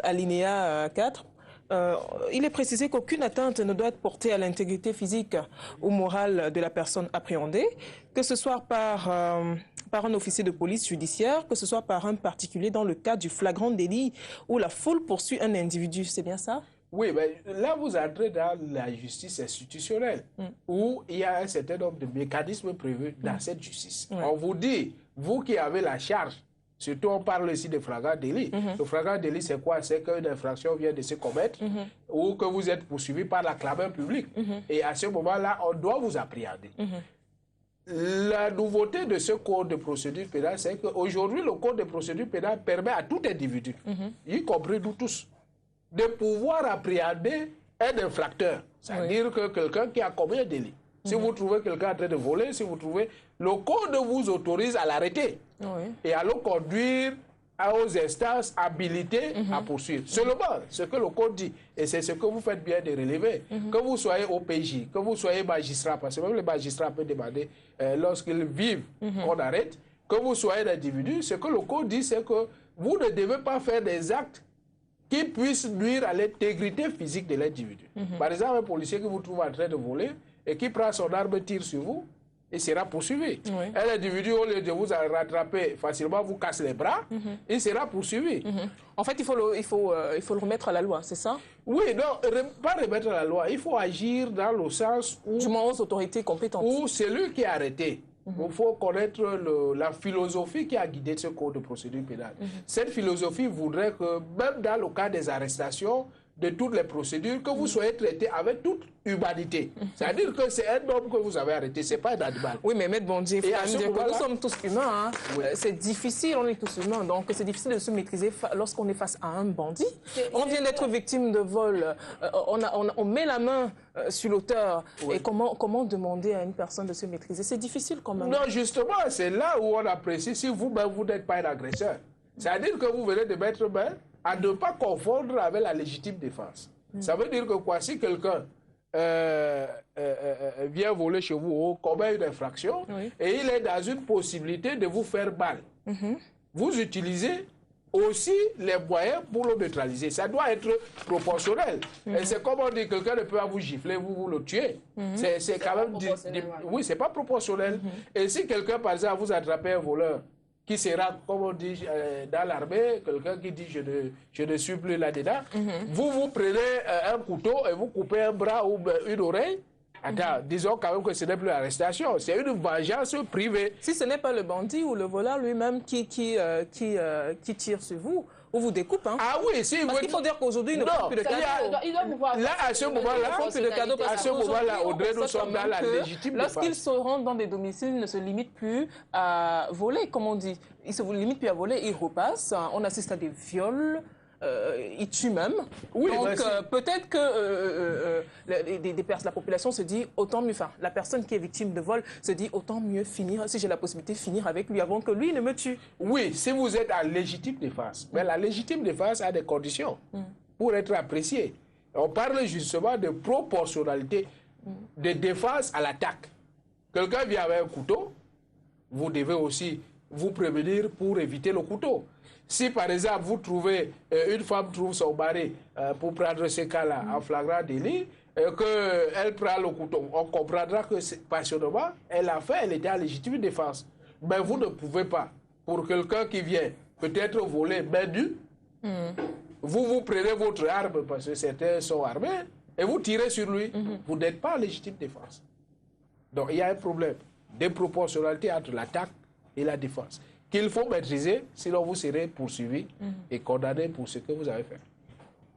alinéa 4, il est précisé qu'aucune atteinte ne doit être portée à l'intégrité physique ou morale de la personne appréhendée, que ce soit par un officier de police judiciaire, que ce soit par un particulier dans le cas du flagrant délit où la foule poursuit un individu. C'est bien ça? Oui, mais là, vous entrez dans la justice institutionnelle, où il y a un certain nombre de mécanismes prévus dans cette justice. On vous dit, vous qui avez la charge, surtout on parle ici de flagrant délit. Le flagrant délit, c'est quoi? C'est qu'une infraction vient de se commettre ou que vous êtes poursuivi par la clameur publique. Et à ce moment-là, on doit vous appréhender. La nouveauté de ce code de procédure pénale, c'est qu'aujourd'hui, le code de procédure pénale permet à tout individu, y compris nous tous, de pouvoir appréhender un infracteur. C'est-à-dire que quelqu'un qui a commis un délit. Si vous trouvez quelqu'un en train de voler, si vous trouvez, le code vous autorise à l'arrêter et à le conduire aux instances habilitées à poursuivre. Seulement, ce que le code dit, et c'est ce que vous faites bien de relever, que vous soyez OPJ, que vous soyez magistrat, parce que même les magistrats peuvent demander, lorsqu'ils vivent, qu'on arrête, que vous soyez un individu, ce que le code dit, c'est que vous ne devez pas faire des actes qui puissent nuire à l'intégrité physique de l'individu. Par exemple, un policier qui vous trouve en train de voler et qui prend son arme et tire sur vous, il sera poursuivi. Un individu, au lieu de vous rattraper facilement, vous casse les bras, il sera poursuivi. En fait, il faut le remettre à la loi, c'est ça? Oui, non, pas remettre à la loi. Il faut agir dans le sens où... Du moins aux autorités compétentes. Où celui qui est arrêté Il faut connaître la philosophie qui a guidé ce code de procédure pénale. Cette philosophie voudrait que, même dans le cas des arrestations, de toutes les procédures, que vous soyez traité avec toute humanité. C'est-à-dire que c'est un homme que vous avez arrêté, ce n'est pas un animal. Oui, mais Maître Bondier, il faut dire que nous sommes tous humains. Hein. Oui. C'est difficile, on est tous humains, donc c'est difficile de se maîtriser lorsqu'on est face à un bandit. On vient d'être victime de vol, on met la main sur l'auteur. Oui. Et comment demander à une personne de se maîtriser? C'est difficile quand même. Non, justement, c'est là où on apprécie si vous-même, vous n'êtes pas un agresseur. C'est-à-dire que vous venez de mettre main à ne pas confondre avec la légitime défense. Ça veut dire que quoi, si quelqu'un vient voler chez vous, commet une infraction, et il est dans une possibilité de vous faire mal, vous utilisez aussi les moyens pour le neutraliser. Ça doit être proportionnel. Et c'est comme on dit, quelqu'un ne peut pas vous gifler, vous le tuez. C'est quand même... Oui, c'est pas proportionnel. Et si quelqu'un, par exemple, vous attrapez un voleur, qui sera, comme on dit dans l'armée, quelqu'un qui dit je ne suis plus là-dedans, vous prenez un couteau et vous coupez un bras ou une oreille. Attends, disons quand même que ce n'est plus l'arrestation, c'est une vengeance privée. Si ce n'est pas le bandit ou le voleur lui-même qui tire sur vous, ou vous découpe. Hein. Ah oui, si parce qu'il faut dire qu'aujourd'hui, il ne faut plus de cadeaux. Là, à ce moment-là, Audrey, nous sommes dans la légitime défense. Lorsqu'ils se rendent dans des domiciles, ils ne se limitent plus à voler, comme on dit. Ils ne se limitent plus à voler, ils repassent. On assiste à des viols. Ils tuent même. Oui, donc peut-être que la population se dit autant mieux, enfin la personne qui est victime de vol se dit autant mieux finir, si j'ai la possibilité de finir avec lui avant que lui ne me tue. Oui, si vous êtes en légitime défense. Mais la légitime défense a des conditions pour être appréciée. On parle justement de proportionnalité de défense à l'attaque. Quelqu'un vient avec un couteau, vous devez aussi vous prévenir pour éviter le couteau. Si par exemple vous trouvez, une femme trouve son mari, pour prendre ce cas-là en flagrant délit, qu'elle prend le couteau, on comprendra que passionnément, elle a fait, elle était en légitime défense. Mais vous ne pouvez pas, pour quelqu'un qui vient peut-être voler main nue, vous prenez votre arme, parce que certains sont armés, et vous tirez sur lui. Vous n'êtes pas en légitime défense. Donc il y a un problème de proportionnalité entre l'attaque et la défense, qu'il faut maîtriser, sinon vous serez poursuivi et condamné pour ce que vous avez fait.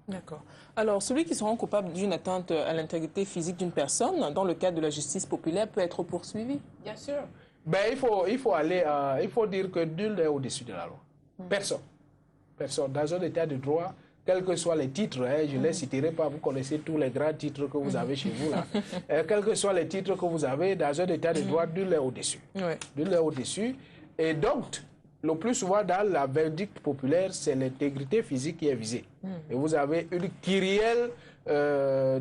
D'accord. Alors, celui qui se rend coupable d'une atteinte à l'intégrité physique d'une personne, dans le cadre de la justice populaire, peut être poursuivi? Bien sûr. Ben, il faut dire que nul n'est au-dessus de la loi. Personne. Personne. Dans un état de droit, quels que soient les titres, je ne les citerai pas, vous connaissez tous les grands titres que vous avez chez vous là. Quels que soient les titres que vous avez, dans un état de droit, nul n'est au-dessus. Nul n'est au-dessus. Et donc, le plus souvent dans la vindicte populaire, c'est l'intégrité physique qui est visée. Et vous avez une kyrielle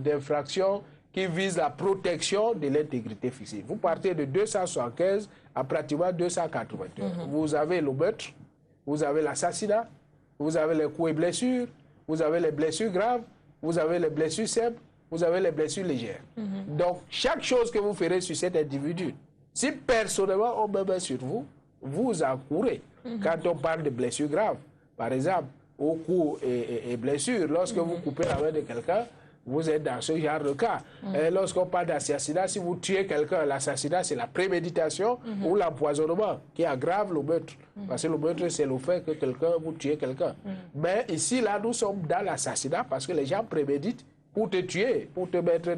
d'infractions qui vise la protection de l'intégrité physique. Vous partez de 275 à pratiquement 281. Vous avez le meurtre, vous avez l'assassinat, vous avez les coups et blessures, vous avez les blessures graves, vous avez les blessures simples, vous avez les blessures légères. Donc, chaque chose que vous ferez sur cet individu, si personnellement on me met sur vous, vous encourez. Quand on parle de blessures graves, par exemple, au cou et blessures, lorsque vous coupez la main de quelqu'un, vous êtes dans ce genre de cas. Lorsqu'on parle d'assassinat, si vous tuez quelqu'un, l'assassinat, c'est la préméditation ou l'empoisonnement qui aggrave le meurtre. Parce que le meurtre, c'est le fait que vous tuez quelqu'un. Mais ici, là, nous sommes dans l'assassinat parce que les gens préméditent pour te tuer, pour te mettre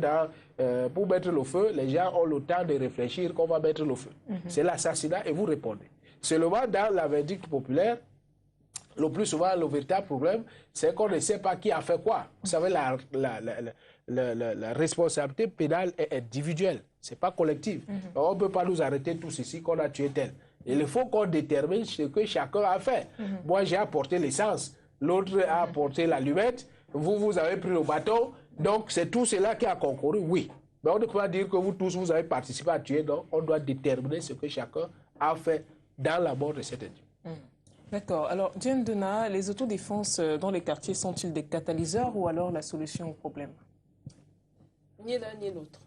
pour mettre le feu. Les gens ont le temps de réfléchir qu'on va mettre le feu. C'est l'assassinat et vous répondez. Seulement, dans la vindicte populaire, le plus souvent, le véritable problème, c'est qu'on ne sait pas qui a fait quoi. Vous savez, la responsabilité pénale est individuelle, ce n'est pas collective. On ne peut pas nous arrêter tous ici qu'on a tué tel. Il faut qu'on détermine ce que chacun a fait. Moi, j'ai apporté l'essence, l'autre a apporté l'allumette, vous avez pris le bâton, donc c'est tout cela qui a concouru, oui. Mais on ne peut pas dire que vous tous, vous avez participé à tuer, donc on doit déterminer ce que chacun a fait dans la mort de cet individu. D'accord. Alors, Diane Dena, les autodéfenses dans les quartiers sont-ils des catalyseurs ou alors la solution au problème? Ni l'un ni l'autre.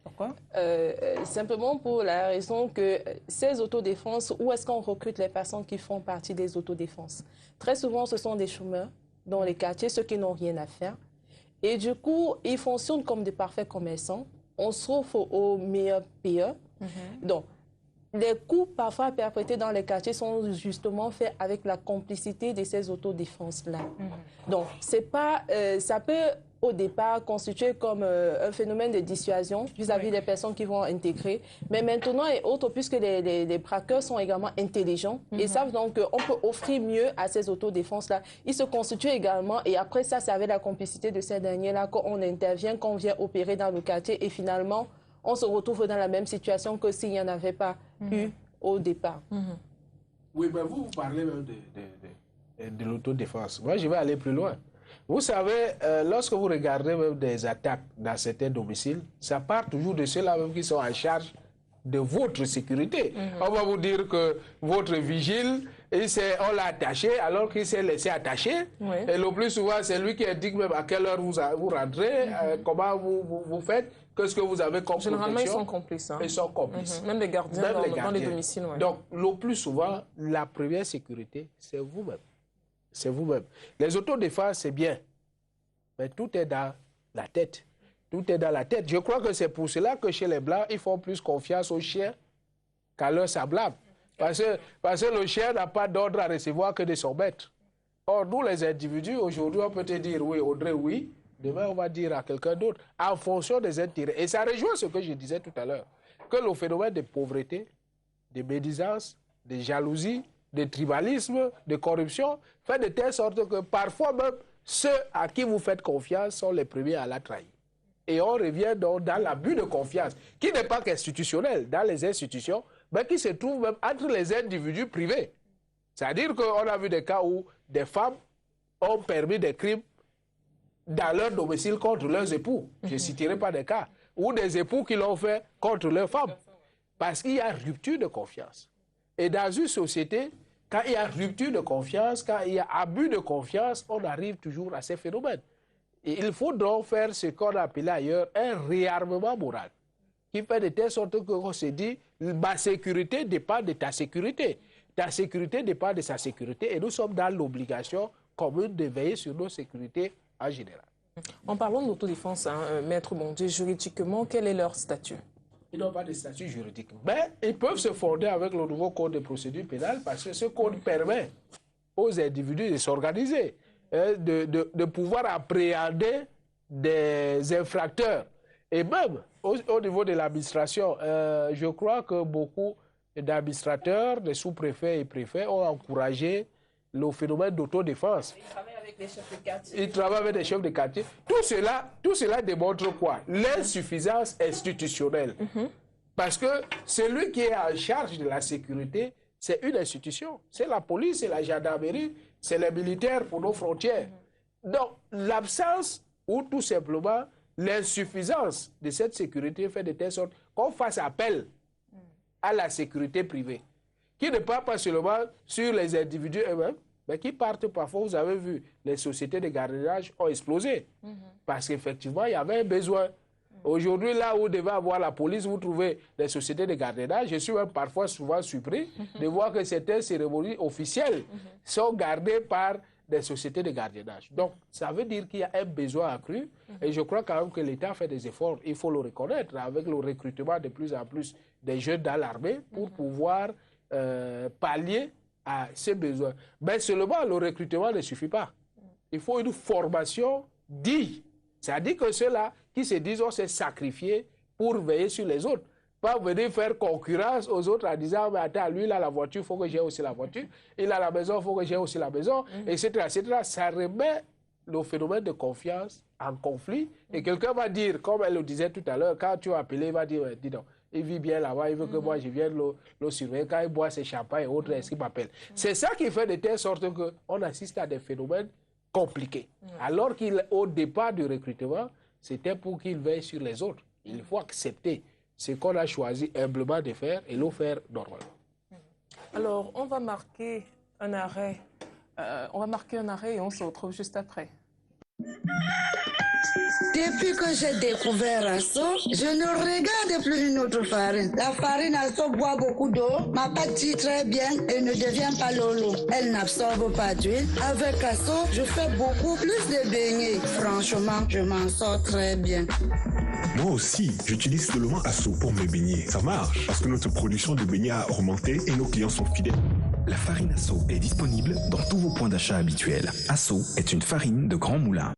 Pourquoi? Simplement pour la raison que ces autodéfenses, où est-ce qu'on recrute les personnes qui font partie des autodéfenses? Très souvent, ce sont des chômeurs dans les quartiers, ceux qui n'ont rien à faire. Et du coup, ils fonctionnent comme des parfaits commerçants. On se trouve au meilleur payeur. Donc, les coups parfois perpétrés dans les quartiers sont justement faits avec la complicité de ces autodéfenses-là. Donc, c'est pas, ça peut au départ constituer comme un phénomène de dissuasion vis-à-vis des personnes qui vont intégrer. Mais maintenant et autres, puisque les braqueurs sont également intelligents et savent donc qu'on peut offrir mieux à ces autodéfenses-là, ils se constituent également, et après ça, c'est avec la complicité de ces derniers-là qu'on intervient, qu'on vient opérer dans le quartier, et finalement, on se retrouve dans la même situation que s'il n'y en avait pas eu au départ. Oui, mais vous parlez même de l'autodéfense. Moi, je vais aller plus loin. Vous savez, lorsque vous regardez même des attaques dans certains domiciles, ça part toujours de ceux-là même qui sont en charge de votre sécurité. On va vous dire que votre vigile, on l'a attaché alors qu'il s'est laissé attacher. Et le plus souvent, c'est lui qui indique même à quelle heure vous rentrez, comment vous faites, qu'est-ce que vous avez comme Généralement, protection. Ils sont complices. Hein. Ils sont complices. Même les gardiens, dans les domiciles. Donc, le plus souvent, la première sécurité, c'est vous-même. C'est vous-même. Les autodéfenses, c'est bien. Mais tout est dans la tête. Tout est dans la tête. Je crois que c'est pour cela que chez les Blancs, ils font plus confiance aux chiens qu'à leurs semblables. Parce que le chien n'a pas d'ordre à recevoir que de son maître. Or, nous, les individus, aujourd'hui, on peut te dire oui, Audrey, oui. Demain, on va dire à quelqu'un d'autre, en fonction des intérêts. Et ça rejoint ce que je disais tout à l'heure, que le phénomène de pauvreté, de médisance, de jalousie, de tribalisme, de corruption, fait de telle sorte que parfois même, ceux à qui vous faites confiance sont les premiers à la trahir. Et on revient donc dans l'abus de confiance, qui n'est pas qu'institutionnel dans les institutions, mais qui se trouve même entre les individus privés. C'est-à-dire qu'on a vu des cas où des femmes ont permis des crimes dans leur domicile contre leurs époux. Je ne citerai pas des cas. Ou des époux qui l'ont fait contre leurs femmes. Parce qu'il y a rupture de confiance. Et dans une société, quand il y a rupture de confiance, quand il y a abus de confiance, on arrive toujours à ces phénomènes. Et il faut donc faire ce qu'on appelle ailleurs un réarmement moral, qui fait de telle sorte qu'on se dit, ma sécurité dépend de ta sécurité. Ta sécurité dépend de sa sécurité. Et nous sommes dans l'obligation commune de veiller sur nos sécurités en général. En parlant d'autodéfense, Maître Bondier, juridiquement, quel est leur statut? Ils n'ont pas de statut juridique. Mais ils peuvent se fonder avec le nouveau code de procédure pénale parce que ce code permet aux individus de s'organiser, de pouvoir appréhender des infracteurs. Et même au niveau de l'administration, je crois que beaucoup d'administrateurs, de sous-préfets et préfets ont encouragé le phénomène d'autodéfense. Ils travaillent avec les chefs de quartier. Ils travaillent avec les chefs de quartier. Tout cela démontre quoi? L'insuffisance institutionnelle. Parce que celui qui est en charge de la sécurité, c'est une institution. C'est la police, c'est la gendarmerie, c'est les militaires pour nos frontières. Donc, l'absence ou tout simplement l'insuffisance de cette sécurité fait de telle sorte qu'on fasse appel à la sécurité privée, qui ne part pas seulement sur les individus eux-mêmes, mais qui partent parfois, vous avez vu, les sociétés de gardiennage ont explosé. Parce qu'effectivement, il y avait un besoin. Aujourd'hui, là où devait avoir la police, vous trouvez les sociétés de gardiennage. Je suis même parfois souvent surpris de voir que certaines cérémonies officielles sont gardées par des sociétés de gardiennage. Donc, ça veut dire qu'il y a un besoin accru. Et je crois quand même que l'État fait des efforts, il faut le reconnaître, avec le recrutement de plus en plus des jeunes dans l'armée pour pouvoir pallier à ces besoins. Mais seulement le recrutement ne suffit pas. Il faut une formation digne. C'est-à-dire que ceux-là qui se disent on s'est sacrifié pour veiller sur les autres. Pas venir faire concurrence aux autres en disant mais attends, lui il a la voiture, il faut que j'ai aussi la voiture. Il a la maison, il faut que j'ai aussi la maison, etc., etc. Ça remet le phénomène de confiance en conflit. Et quelqu'un va dire, comme elle le disait tout à l'heure, quand tu as appelé, il va dire, dis donc, il vit bien là-bas, il veut que moi je vienne le surveiller. Quand il boit ses champagnes et autres, est-ce qu'il m'appelle? C'est ça qui fait de telle sorte qu'on assiste à des phénomènes compliqués. Alors qu'au départ du recrutement, c'était pour qu'il veille sur les autres. Il faut accepter ce qu'on a choisi humblement de faire et le faire normalement. Alors, on va marquer un arrêt. Et on se retrouve juste après. Depuis que j'ai découvert Asso, je ne regarde plus une autre farine. La farine Asso boit beaucoup d'eau, ma pâte dit très bien et ne devient pas lolo. Elle n'absorbe pas d'huile. Avec Asso, je fais beaucoup plus de beignets. Franchement, je m'en sors très bien. Moi aussi, j'utilise seulement Asso pour mes beignets. Ça marche parce que notre production de beignets a augmenté et nos clients sont fidèles. La farine Asso est disponible dans tous vos points d'achat habituels. Asso est une farine de grand moulin.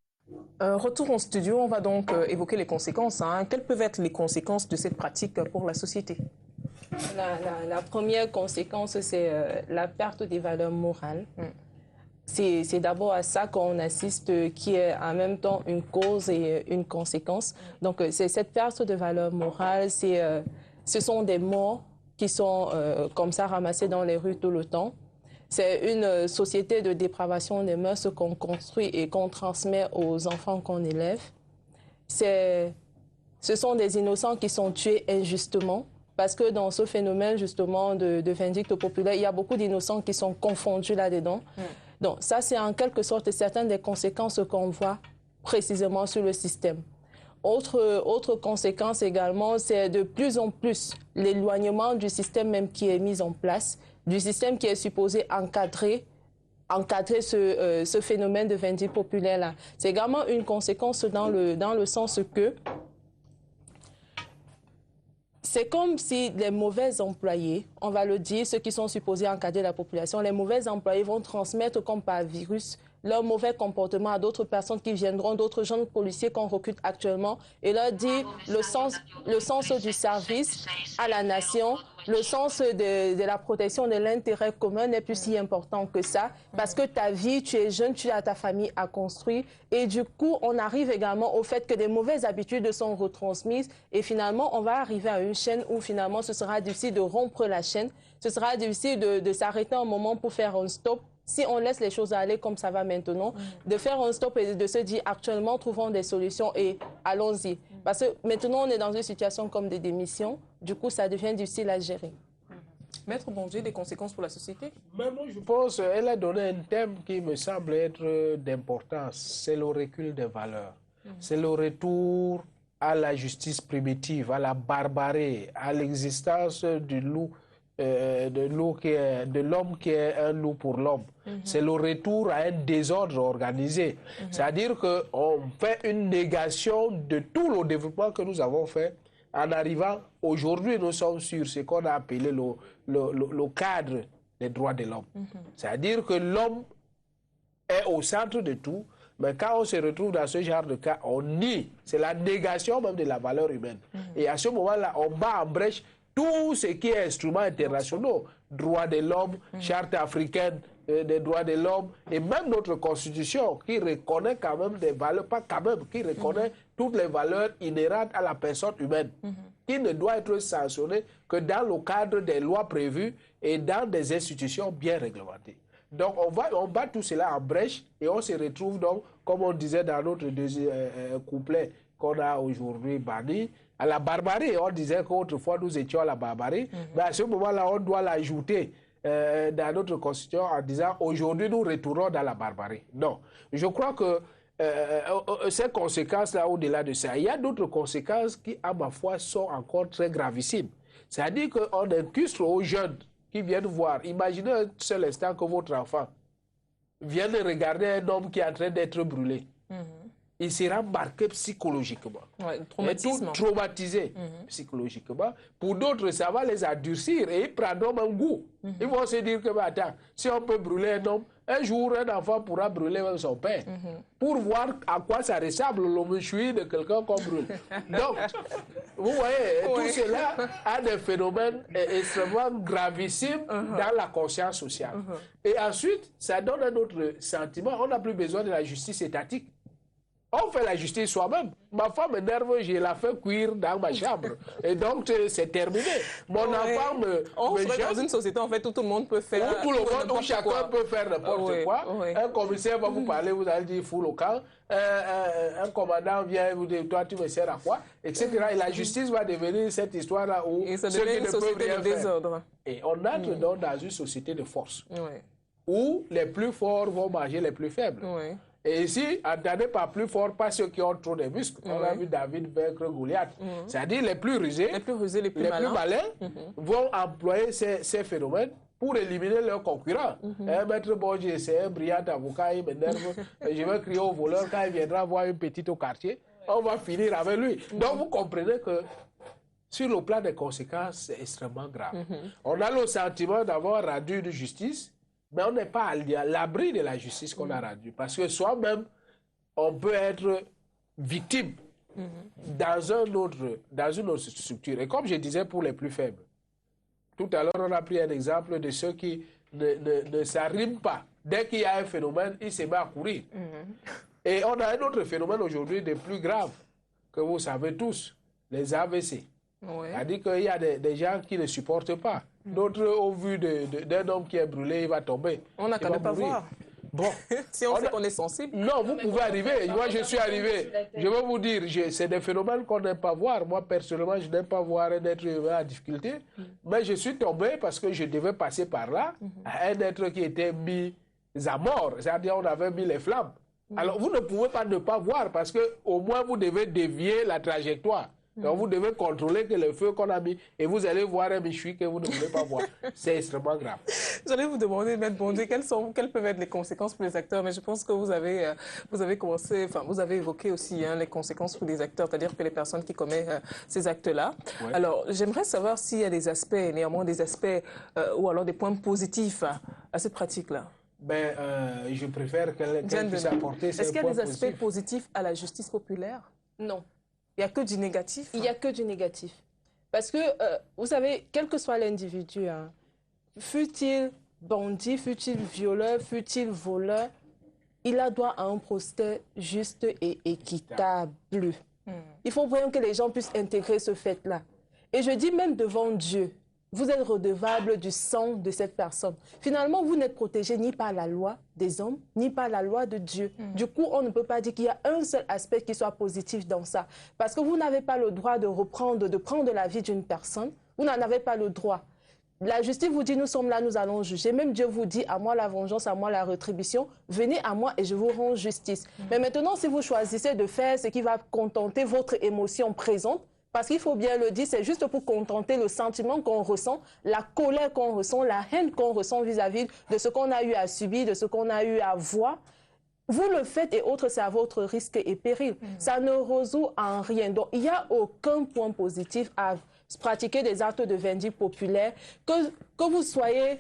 Retour en studio, on va donc évoquer les conséquences. Quelles peuvent être les conséquences de cette pratique pour la société? La première conséquence, c'est la perte des valeurs morales. C'est d'abord à ça qu'on assiste, qui est en même temps une cause et une conséquence. Donc, c'est cette perte de valeurs morales, ce sont des morts qui sont comme ça ramassés dans les rues tout le temps. C'est une société de dépravation des mœurs qu'on construit et qu'on transmet aux enfants qu'on élève. Ce sont des innocents qui sont tués injustement, parce que dans ce phénomène justement de vindicte populaire, il y a beaucoup d'innocents qui sont confondus là-dedans. Donc ça, c'est en quelque sorte certaines des conséquences qu'on voit précisément sur le système. Autre conséquence également, c'est de plus en plus l'éloignement du système même qui est mis en place, du système qui est supposé encadrer ce phénomène de vindicte populaire-là. C'est également une conséquence dans le sens que c'est comme si les mauvais employés, on va le dire, ceux qui sont supposés encadrer la population, les mauvais employés vont transmettre comme par virus leur mauvais comportement à d'autres personnes qui viendront, d'autres jeunes policiers qu'on recrute actuellement, et leur dire le sens du service à la nation, le sens de la protection de l'intérêt commun n'est plus si important que ça, parce que ta vie, tu es jeune, tu as ta famille à construire, et du coup, on arrive également au fait que des mauvaises habitudes sont retransmises, et finalement, on va arriver à une chaîne où finalement, ce sera difficile de rompre la chaîne, ce sera difficile de s'arrêter un moment pour faire un stop. Si on laisse les choses aller comme ça va maintenant, de faire un stop et de se dire actuellement, trouvons des solutions et allons-y. Parce que maintenant, on est dans une situation comme des démissions. Du coup, ça devient difficile à gérer. Maître Bondier, des conséquences pour la société? Mais moi, je pense qu'elle a donné un thème qui me semble être d'importance. C'est le recul des valeurs. C'est le retour à la justice primitive, à la barbarie, à l'existence du loup. De l'homme qui est un loup pour l'homme. C'est le retour à un désordre organisé. C'est-à-dire qu'on fait une négation de tout le développement que nous avons fait en arrivant, aujourd'hui nous sommes sur ce qu'on a appelé le cadre des droits de l'homme. C'est-à-dire que l'homme est au centre de tout, mais quand on se retrouve dans ce genre de cas, on nie. C'est la négation même de la valeur humaine. Et à ce moment-là, on bat en brèche tout ce qui est instruments internationaux, droits de l'homme, charte africaine des droits de l'homme, et même notre constitution qui reconnaît quand même des valeurs, pas quand même, qui reconnaît toutes les valeurs inhérentes à la personne humaine, qui ne doit être sanctionnée que dans le cadre des lois prévues et dans des institutions bien réglementées. Donc on bat tout cela en brèche et on se retrouve donc, comme on disait dans notre deuxième couplet qu'on a aujourd'hui banni, à la barbarie. On disait qu'autrefois nous étions à la barbarie, mais à ce moment-là, on doit l'ajouter dans notre constitution en disant aujourd'hui nous retournons dans la barbarie. Non, je crois que ces conséquences-là, au-delà de ça, il y a d'autres conséquences qui, à ma foi, sont encore très gravissimes. C'est-à-dire qu'on incrustre aux jeunes qui viennent voir. Imaginez un seul instant que votre enfant vienne regarder un homme qui est en train d'être brûlé. Il sera marqué psychologiquement. Traumatisé psychologiquement. Pour d'autres, ça va les endurcir et ils prendront un goût. Ils vont se dire que, attends, si on peut brûler un homme, un jour, un enfant pourra brûler même son père. Pour voir à quoi ça ressemble le méchoui de quelqu'un qu'on brûle. Donc, vous voyez, tout cela a des phénomènes extrêmement gravissimes dans la conscience sociale. Et ensuite, ça donne un autre sentiment. On n'a plus besoin de la justice étatique. On fait la justice soi-même. Ma femme m'énerve, je la fais cuire dans ma chambre. Et donc, c'est terminé. Mon enfant on serait dans une société, en fait, où tout le monde peut faire où tout le monde, où chacun peut faire n'importe quoi. Un commissaire va vous parler, vous allez dire, fous le camp. Un commandant vient vous dire, toi, tu me sers à quoi, etc. Et la justice va devenir cette histoire-là où et ça devient une société de désordre. Et on entre donc dans une société de force. Où les plus forts vont manger les plus faibles. Et ici, entendez pas plus fort, pas ceux qui ont trop de muscles. On a vu David vaincre Goliath. C'est-à-dire les plus rusés, les plus malins vont employer ces phénomènes pour éliminer leurs concurrents. Maître Bonji, c'est un brillant avocat, il m'énerve. Je vais crier au voleur quand il viendra voir une petite au quartier. On va finir avec lui. Donc vous comprenez que sur le plan des conséquences, c'est extrêmement grave. On a le sentiment d'avoir rendu une justice, mais on n'est pas à l'abri de la justice qu'on a rendue. Parce que soi-même, on peut être victime dans une autre structure. Et comme je disais pour les plus faibles, tout à l'heure, on a pris un exemple de ceux qui ne s'arriment pas. Dès qu'il y a un phénomène, ils se mettent à courir. Et on a un autre phénomène aujourd'hui de plus grave, que vous savez tous, les AVC. C'est-à-dire qu'il y a des gens qui ne supportent pas. D'autres, au vu d'un homme qui est brûlé, il va tomber. On n'a qu'à ne pas voir. Bon, si on sait qu'on est sensible. Non, vous pouvez arriver. Moi, je suis arrivé. Je vais vous dire, c'est des phénomènes qu'on n'aime pas voir. Moi, personnellement, je n'aime pas voir un être humain en difficulté. Mais je suis tombé parce que je devais passer par là. Un être qui était mis à mort. C'est-à-dire, on avait mis les flammes. Alors, vous ne pouvez pas ne pas voir parce qu'au moins, vous devez dévier la trajectoire. Donc, vous devez contrôler que le feu qu'on a mis, et vous allez voir un méchoui que vous ne voulez pas voir. C'est extrêmement grave. J'allais vous demander, Maître Bonji, quelles peuvent être les conséquences pour les acteurs, mais je pense que vous avez commencé, enfin, vous avez évoqué aussi les conséquences pour les acteurs, c'est-à-dire que les personnes qui commettent ces actes-là. Ouais. Alors, j'aimerais savoir s'il y a des aspects, néanmoins des aspects, ou alors des points positifs à cette pratique-là. Ben, je préfère qu'elle puisse apporter ces points positifs. Est-ce qu'il y a des aspects positifs à la justice populaire? Non. Il n'y a que du négatif? Il n'y a que du négatif. Parce que, vous savez, quel que soit l'individu, fût-il bandit, fût-il violeur, fût-il voleur, il a droit à un procès juste et équitable. Il faut vraiment que les gens puissent intégrer ce fait-là. Et je dis même devant Dieu, vous êtes redevable du sang de cette personne. Finalement, vous n'êtes protégé ni par la loi des hommes, ni par la loi de Dieu. Du coup, on ne peut pas dire qu'il y a un seul aspect qui soit positif dans ça. Parce que vous n'avez pas le droit de prendre la vie d'une personne. Vous n'en avez pas le droit. La justice vous dit, nous sommes là, nous allons juger. Même Dieu vous dit, à moi la vengeance, à moi la rétribution. Venez à moi et je vous rends justice. Mais maintenant, si vous choisissez de faire ce qui va contenter votre émotion présente, parce qu'il faut bien le dire, c'est juste pour contenter le sentiment qu'on ressent, la colère qu'on ressent, la haine qu'on ressent vis-à-vis de ce qu'on a eu à subir, de ce qu'on a eu à voir. Vous le faites et autres, c'est à votre risque et péril. Ça ne résout en rien. Donc, il n'y a aucun point positif à pratiquer des actes de vindicte populaire, que vous soyez,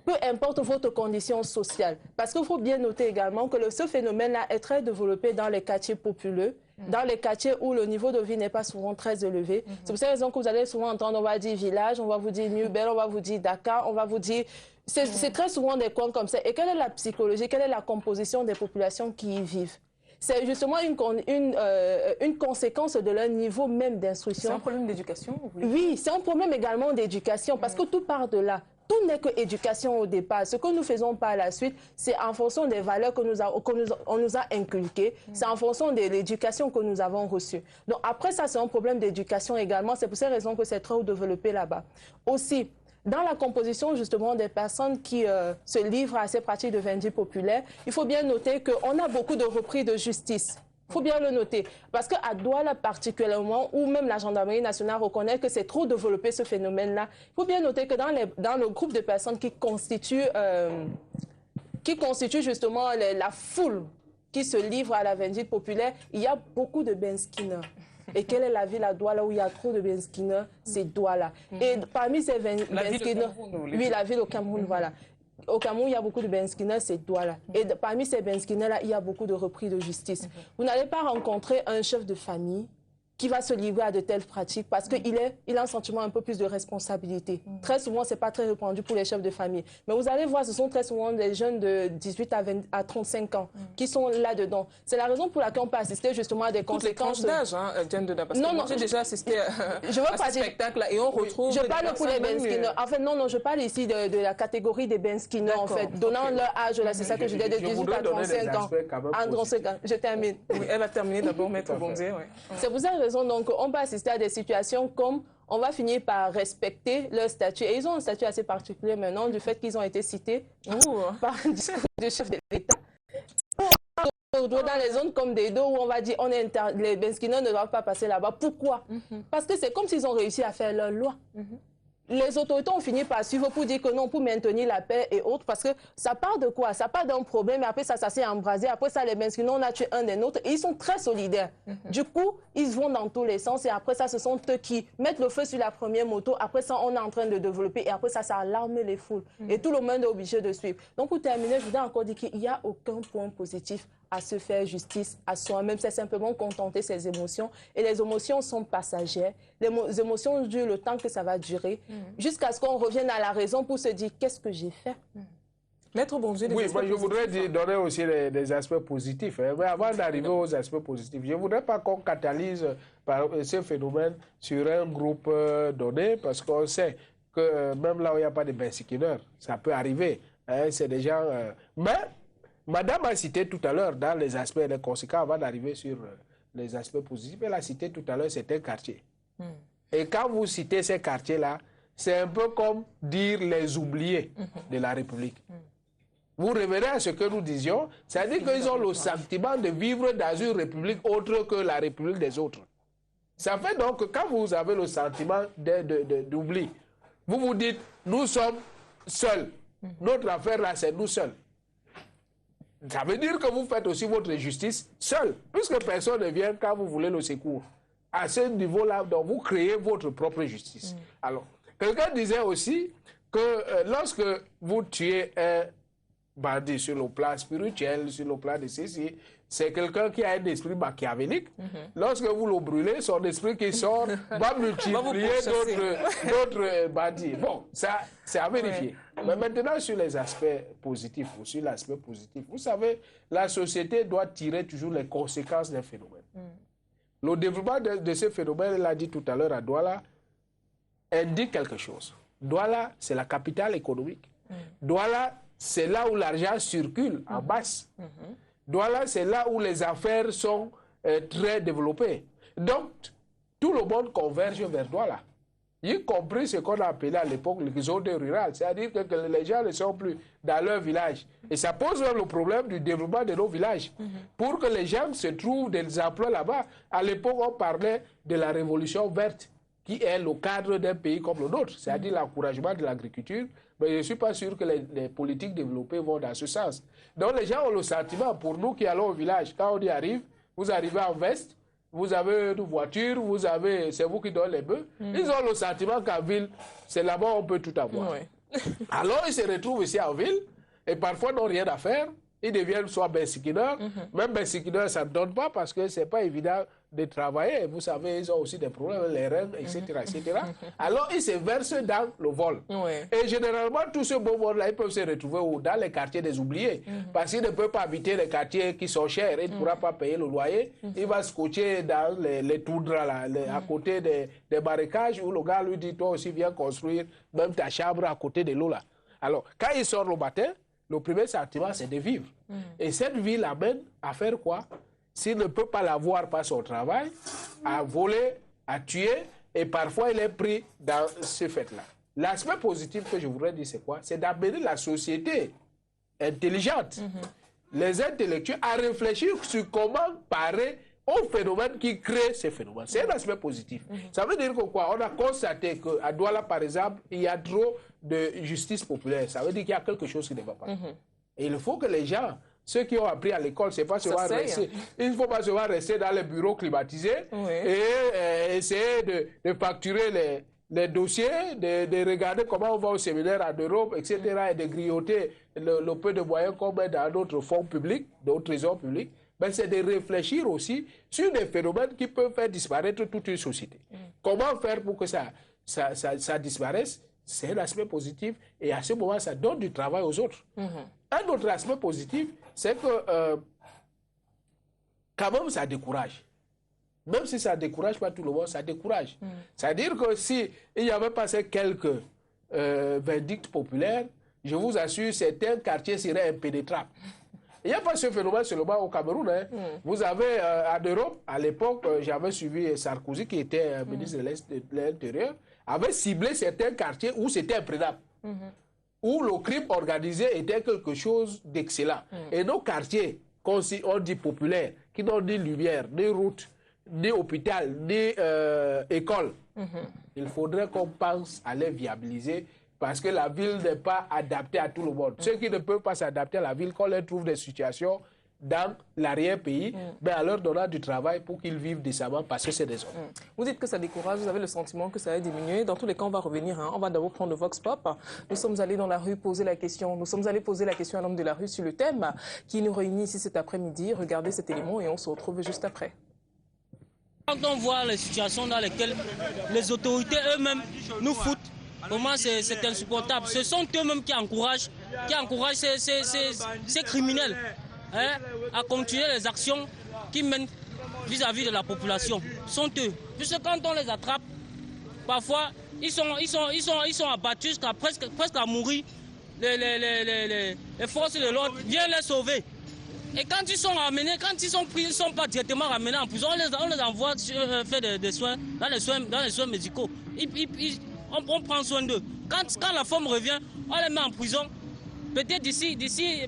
peu importe votre condition sociale. Parce qu'il faut bien noter également que ce phénomène-là est très développé dans les quartiers populeux, dans les quartiers où le niveau de vie n'est pas souvent très élevé. C'est pour cette raison que vous allez souvent entendre, on va dire village, on va vous dire New Bell, on va vous dire Dakar, on va vous dire... C'est très souvent des coins comme ça. Et quelle est la psychologie, quelle est la composition des populations qui y vivent? C'est justement une conséquence de leur niveau même d'instruction. C'est un problème d'éducation? Oui, c'est un problème également d'éducation, parce que tout part de là. Tout n'est que éducation au départ. Ce que nous faisons par la suite, c'est en fonction des valeurs qu'on nous a inculquées, c'est en fonction de l'éducation que nous avons reçue. Donc après ça, c'est un problème d'éducation également. C'est pour cette raison que c'est très développé là-bas. Aussi, dans la composition justement des personnes qui se livrent à ces pratiques de vindicte populaire, il faut bien noter qu'on a beaucoup de repris de justice. Il faut bien le noter. Parce qu'à Douala particulièrement, où même la gendarmerie nationale reconnaît que c'est trop développé ce phénomène-là, il faut bien noter que dans le groupe de personnes qui constituent justement la foule qui se livre à la vindicte populaire, il y a beaucoup de benskina. Et quelle est la ville à Douala où il y a trop de benskina? C'est Douala. Et parmi ces benskina, oui, la ville au Cameroun, voilà. Au Cameroun, il y a beaucoup de benskina, c'est Douala. Et parmi ces benskina-là, il y a beaucoup de repris de justice. Vous n'allez pas rencontrer un chef de famille qui va se livrer à de telles pratiques parce qu'il a un sentiment un peu plus de responsabilité. Très souvent, ce n'est pas très répandu pour les chefs de famille. Mais vous allez voir, ce sont très souvent des jeunes de 18 à 35 ans qui sont là-dedans. C'est la raison pour laquelle on peut assister justement à des conséquences... Toutes les tranches d'âge, parce que j'ai déjà assisté à ce spectacle-là et on retrouve... Je parle pour les benskina. En fait, non, je parle ici de la catégorie des benskina, en fait. Donnant leur âge, là, c'est ça que je dis, de 18 à 35 ans. Je termine. Oui, elle va terminer d'abord, Maître Bonji. C'est pour ça donc, on peut assister à des situations comme on va finir par respecter leur statut. Et ils ont un statut assez particulier maintenant du fait qu'ils ont été cités par un discours du chef de l'État. Dans les zones comme Dedo où on va dire les Benskinois ne doivent pas passer là-bas. Pourquoi? Parce que c'est comme s'ils ont réussi à faire leur loi. Les autorités ont fini par suivre pour dire que non, pour maintenir la paix et autres, parce que ça part de quoi? Ça part d'un problème, et après ça s'est embrasé, après ça les Benskinois, on a tué un des nôtres, et ils sont très solidaires. Du coup, ils vont dans tous les sens, et après ça, ce sont eux qui mettent le feu sur la première moto, après ça, on est en train de développer, et après ça, ça alarme les foules, et tout le monde est obligé de suivre. Donc pour terminer, je voudrais encore dire qu'il n'y a aucun point positif à se faire justice à soi-même, c'est simplement contenter ses émotions, et les émotions sont passagères, les émotions durent le temps que ça va durer, jusqu'à ce qu'on revienne à la raison pour se dire qu'est-ce que j'ai fait. Maître Bondier, oui, moi, je voudrais donner aussi des aspects positifs. Hein. Mais avant d'arriver aux aspects positifs, je ne voudrais pas qu'on catalyse ce phénomène sur un groupe donné, parce qu'on sait que même là où il n'y a pas de bensikineurs, ça peut arriver. Hein, c'est des gens... Mais, Madame a cité tout à l'heure, dans les aspects des conséquences, avant d'arriver sur les aspects positifs, elle a cité tout à l'heure, c'est un quartier. Et quand vous citez ces quartiers-là, c'est un peu comme dire les oubliés de la République. Vous revenez à ce que nous disions, c'est-à-dire qu'ils ont le sentiment de vivre dans une République autre que la République des autres. Ça fait donc que quand vous avez le sentiment d'oubli, vous vous dites, nous sommes seuls. Notre affaire là, c'est nous seuls. Ça veut dire que vous faites aussi votre justice seul, puisque personne ne vient quand vous voulez le secours. À ce niveau-là, donc vous créez votre propre justice. Alors, quelqu'un disait aussi que lorsque vous tuez un bandit sur le plan spirituel, sur le plan de ceci, c'est quelqu'un qui a un esprit machiavélique. Lorsque vous le brûlez, son esprit qui sort va multiplier d'autres bandits. Bon, ça, c'est à vérifier. Mais maintenant, sur les aspects positifs, ou sur l'aspect positif, vous savez, la société doit tirer toujours les conséquences d'un phénomène. Le développement de ce phénomène, il l'a dit tout à l'heure à Douala, indique quelque chose. Douala, c'est la capitale économique. Douala, c'est là où l'argent circule en masse. Douala, c'est là où les affaires sont très développées. Donc, tout le monde converge vers Douala. Y compris ce qu'on a appelé à l'époque les zones rurales. C'est-à-dire que les gens ne sont plus dans leur village. Et ça pose même le problème du développement de nos villages. Pour que les gens se trouvent des emplois là-bas. À l'époque, on parlait de la révolution verte, qui est le cadre d'un pays comme le nôtre, c'est-à-dire l'encouragement de l'agriculture. Mais je ne suis pas sûr que les politiques développées vont dans ce sens. Donc les gens ont le sentiment, pour nous qui allons au village, quand on y arrive, vous arrivez en veste, vous avez une voiture, c'est vous qui donnez les bœufs. Ils ont le sentiment qu'en ville, c'est là-bas on peut tout avoir. Alors ils se retrouvent ici en ville, et parfois n'ont rien à faire. Ils deviennent soit bensikineurs, même bensikineurs, ça ne donne pas parce que ce n'est pas évident de travailler. Vous savez, ils ont aussi des problèmes, les reins, etc. etc. Alors, ils se versent dans le vol. Et généralement, tous ces beaux vols-là, ils peuvent se retrouver dans les quartiers des oubliés. Parce qu'ils ne peuvent pas habiter les quartiers qui sont chers. Il ne pourra pas payer le loyer. Il va se coacher dans les toundras, là, à côté des marécages, où le gars lui dit, toi aussi, viens construire même ta chambre à côté de l'eau, là. Alors, quand il sort le matin, le premier sentiment, c'est de vivre. Et cette vie l'amène à faire quoi? S'il ne peut pas l'avoir par son travail, à voler, à tuer, et parfois il est pris dans ce fait-là. L'aspect positif que je voudrais dire, c'est quoi? C'est d'amener la société intelligente, les intellectuels, à réfléchir sur comment parer au phénomène qui crée ces phénomènes. C'est un aspect positif. Ça veut dire que quoi? On a constaté qu'à Douala, par exemple, il y a trop de justice populaire. Ça veut dire qu'il y a quelque chose qui ne va pas. Et il faut que les gens, ceux qui ont appris à l'école, il ne faut pas seulement rester dans les bureaux climatisés et essayer de facturer les dossiers, de regarder comment on va au séminaire en Europe, etc., et de grignoter le peu de moyens qu'on met dans d'autres fonds publics, d'autres trésors publics. Ben, c'est de réfléchir aussi sur des phénomènes qui peuvent faire disparaître toute une société. Comment faire pour que ça disparaisse? C'est un aspect positif et à ce moment, ça donne du travail aux autres. Un autre aspect positif, c'est que quand même, ça décourage. Même si ça ne décourage pas tout le monde, ça décourage. C'est-à-dire que s'il y avait passé quelques verdicts populaires, je vous assure, certains quartiers seraient impénétrables. Il n'y a pas ce phénomène seulement au Cameroun. Hein. Vous avez en Europe, à l'époque, j'avais suivi Sarkozy, qui était ministre de l'Intérieur, avait ciblé certains quartiers où c'était imprénable, où le crime organisé était quelque chose d'excellent. Et nos quartiers on dit populaire, qui n'ont ni lumière, ni route, ni hôpital, ni école. Il faudrait qu'on pense à les viabiliser parce que la ville n'est pas adaptée à tout le monde. Ceux qui ne peuvent pas s'adapter à la ville, qu'on leur trouve des situations dans l'arrière-pays, mais en leur donnant du travail pour qu'ils vivent décemment parce que c'est des hommes. Vous dites que ça décourage, vous avez le sentiment que ça va diminuer. Dans tous les cas, on va revenir. On va d'abord prendre le Vox Pop. Nous sommes allés dans la rue poser la question. Nous sommes allés poser la question à l'homme de la rue sur le thème qui nous réunit ici cet après-midi. Regardez cet élément et on se retrouve juste après. Quand on voit les situations dans lesquelles les autorités eux-mêmes nous foutent, pour moi c'est insupportable. Ce sont eux-mêmes qui encouragent ces criminels à continuer les actions qui mènent vis-à-vis de la population. Ce sont eux. Puisque quand on les attrape, parfois ils sont abattus jusqu'à presque à mourir. Les forces de l'ordre viennent les sauver. Et quand ils sont ramenés, quand ils sont pris, ils ne sont pas directement ramenés en prison. On les envoie faire des soins, dans les soins médicaux. On prend soin d'eux. Quand la femme revient, on les met en prison. Peut-être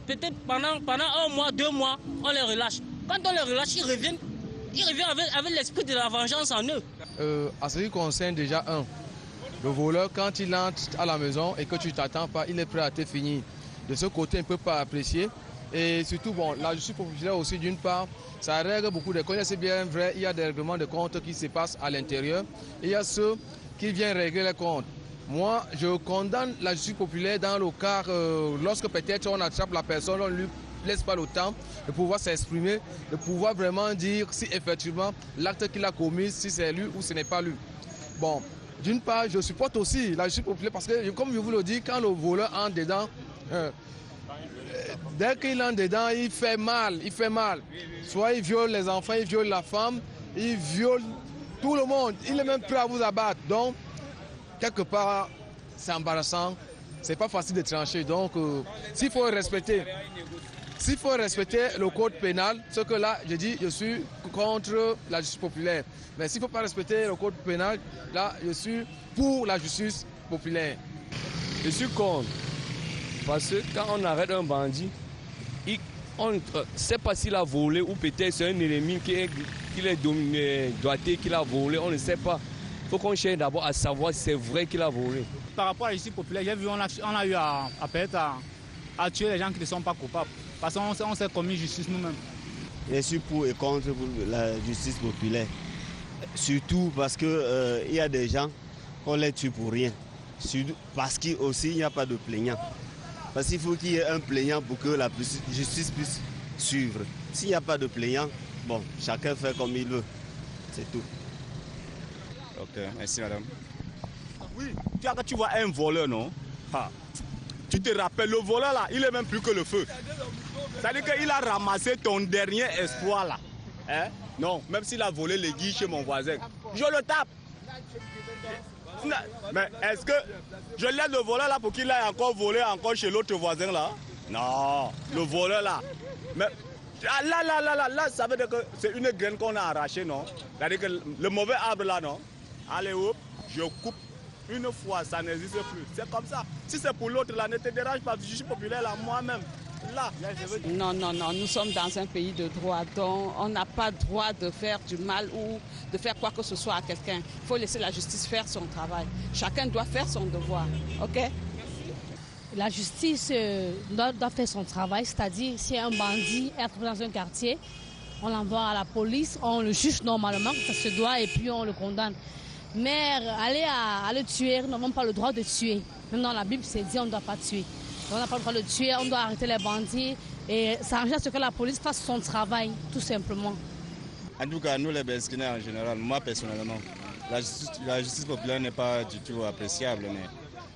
peut-être pendant 1 mois, 2 mois, on les relâche. Quand on les relâche, ils reviennent avec l'esprit de la vengeance en eux. À ce qui concerne déjà le voleur, quand il entre à la maison et que tu ne t'attends pas, il est prêt à te finir. De ce côté, on ne peut pas apprécier. Et surtout, bon, la justice populaire aussi, d'une part, ça règle beaucoup de comptes. C'est bien vrai, il y a des règlements de comptes qui se passent à l'intérieur. Il y a ceux qui viennent régler les comptes. Moi, je condamne la justice populaire dans le cas, lorsque peut-être on attrape la personne, on ne lui laisse pas le temps de pouvoir s'exprimer, de pouvoir vraiment dire si effectivement l'acte qu'il a commis, si c'est lui ou ce n'est pas lui. Bon, d'une part, je supporte aussi la justice populaire parce que, comme je vous le dis, quand le voleur entre dedans, dès qu'il entre dedans, il fait mal. Soit il viole les enfants, il viole la femme, il viole tout le monde. Il est même prêt à vous abattre. Donc, quelque part, c'est embarrassant. C'est pas facile de trancher. Donc, s'il faut respecter le code pénal, ce que là, je dis, je suis contre la justice populaire. Mais s'il ne faut pas respecter le code pénal, là, je suis pour la justice populaire. Je suis contre. Parce que quand on arrête un bandit, on ne sait pas s'il a volé ou peut-être c'est un ennemi qui est doigté, qu'il a volé, on ne sait pas. Il faut qu'on cherche d'abord à savoir si c'est vrai qu'il a volé. Par rapport à la justice populaire, j'ai vu on a eu à tuer les gens qui ne sont pas coupables. Parce qu'on s'est commis justice nous-mêmes. Je suis pour et contre la justice populaire. Surtout parce qu'il y a des gens qu'on les tue pour rien. Parce qu'il n'y a pas de plaignant. Parce qu'il faut qu'il y ait un plaignant pour que la justice puisse suivre. S'il n'y a pas de plaignant, bon, chacun fait comme il veut. C'est tout. Ok, merci madame. Oui, quand tu vois un voleur, non? Tu te rappelles, le voleur là, il est même plus que le feu. C'est-à-dire qu'il a ramassé ton dernier espoir là. Hein? Non, même s'il a volé les guiches chez mon voisin, je le tape. Mais est-ce que je laisse le voleur là pour qu'il aille encore voler encore chez l'autre voisin là? Non, le voleur là. Mais là, ça veut dire que c'est une graine qu'on a arrachée, non? C'est-à-dire que le mauvais arbre là, non? Allez hop, je coupe. Une fois, ça n'existe plus. C'est comme ça. Si c'est pour l'autre là, ne te dérange pas. Je suis populaire là, moi-même. Là. Non, nous sommes dans un pays de droit, donc on n'a pas le droit de faire du mal ou de faire quoi que ce soit à quelqu'un. Il faut laisser la justice faire son travail. Chacun doit faire son devoir, ok? La justice doit faire son travail, c'est-à-dire si un bandit est trouvé dans un quartier, on l'envoie à la police, on le juge normalement, ça se doit, et puis on le condamne. Mais aller à le tuer, nous n'avons pas le droit de tuer. Même dans la Bible, c'est dit on ne doit pas tuer. On n'a pas le droit de tuer, on doit arrêter les bandits et s'arranger à ce que la police fasse son travail, tout simplement. En tout cas, nous les Beskinais en général, moi personnellement, la justice populaire n'est pas du tout appréciable, mais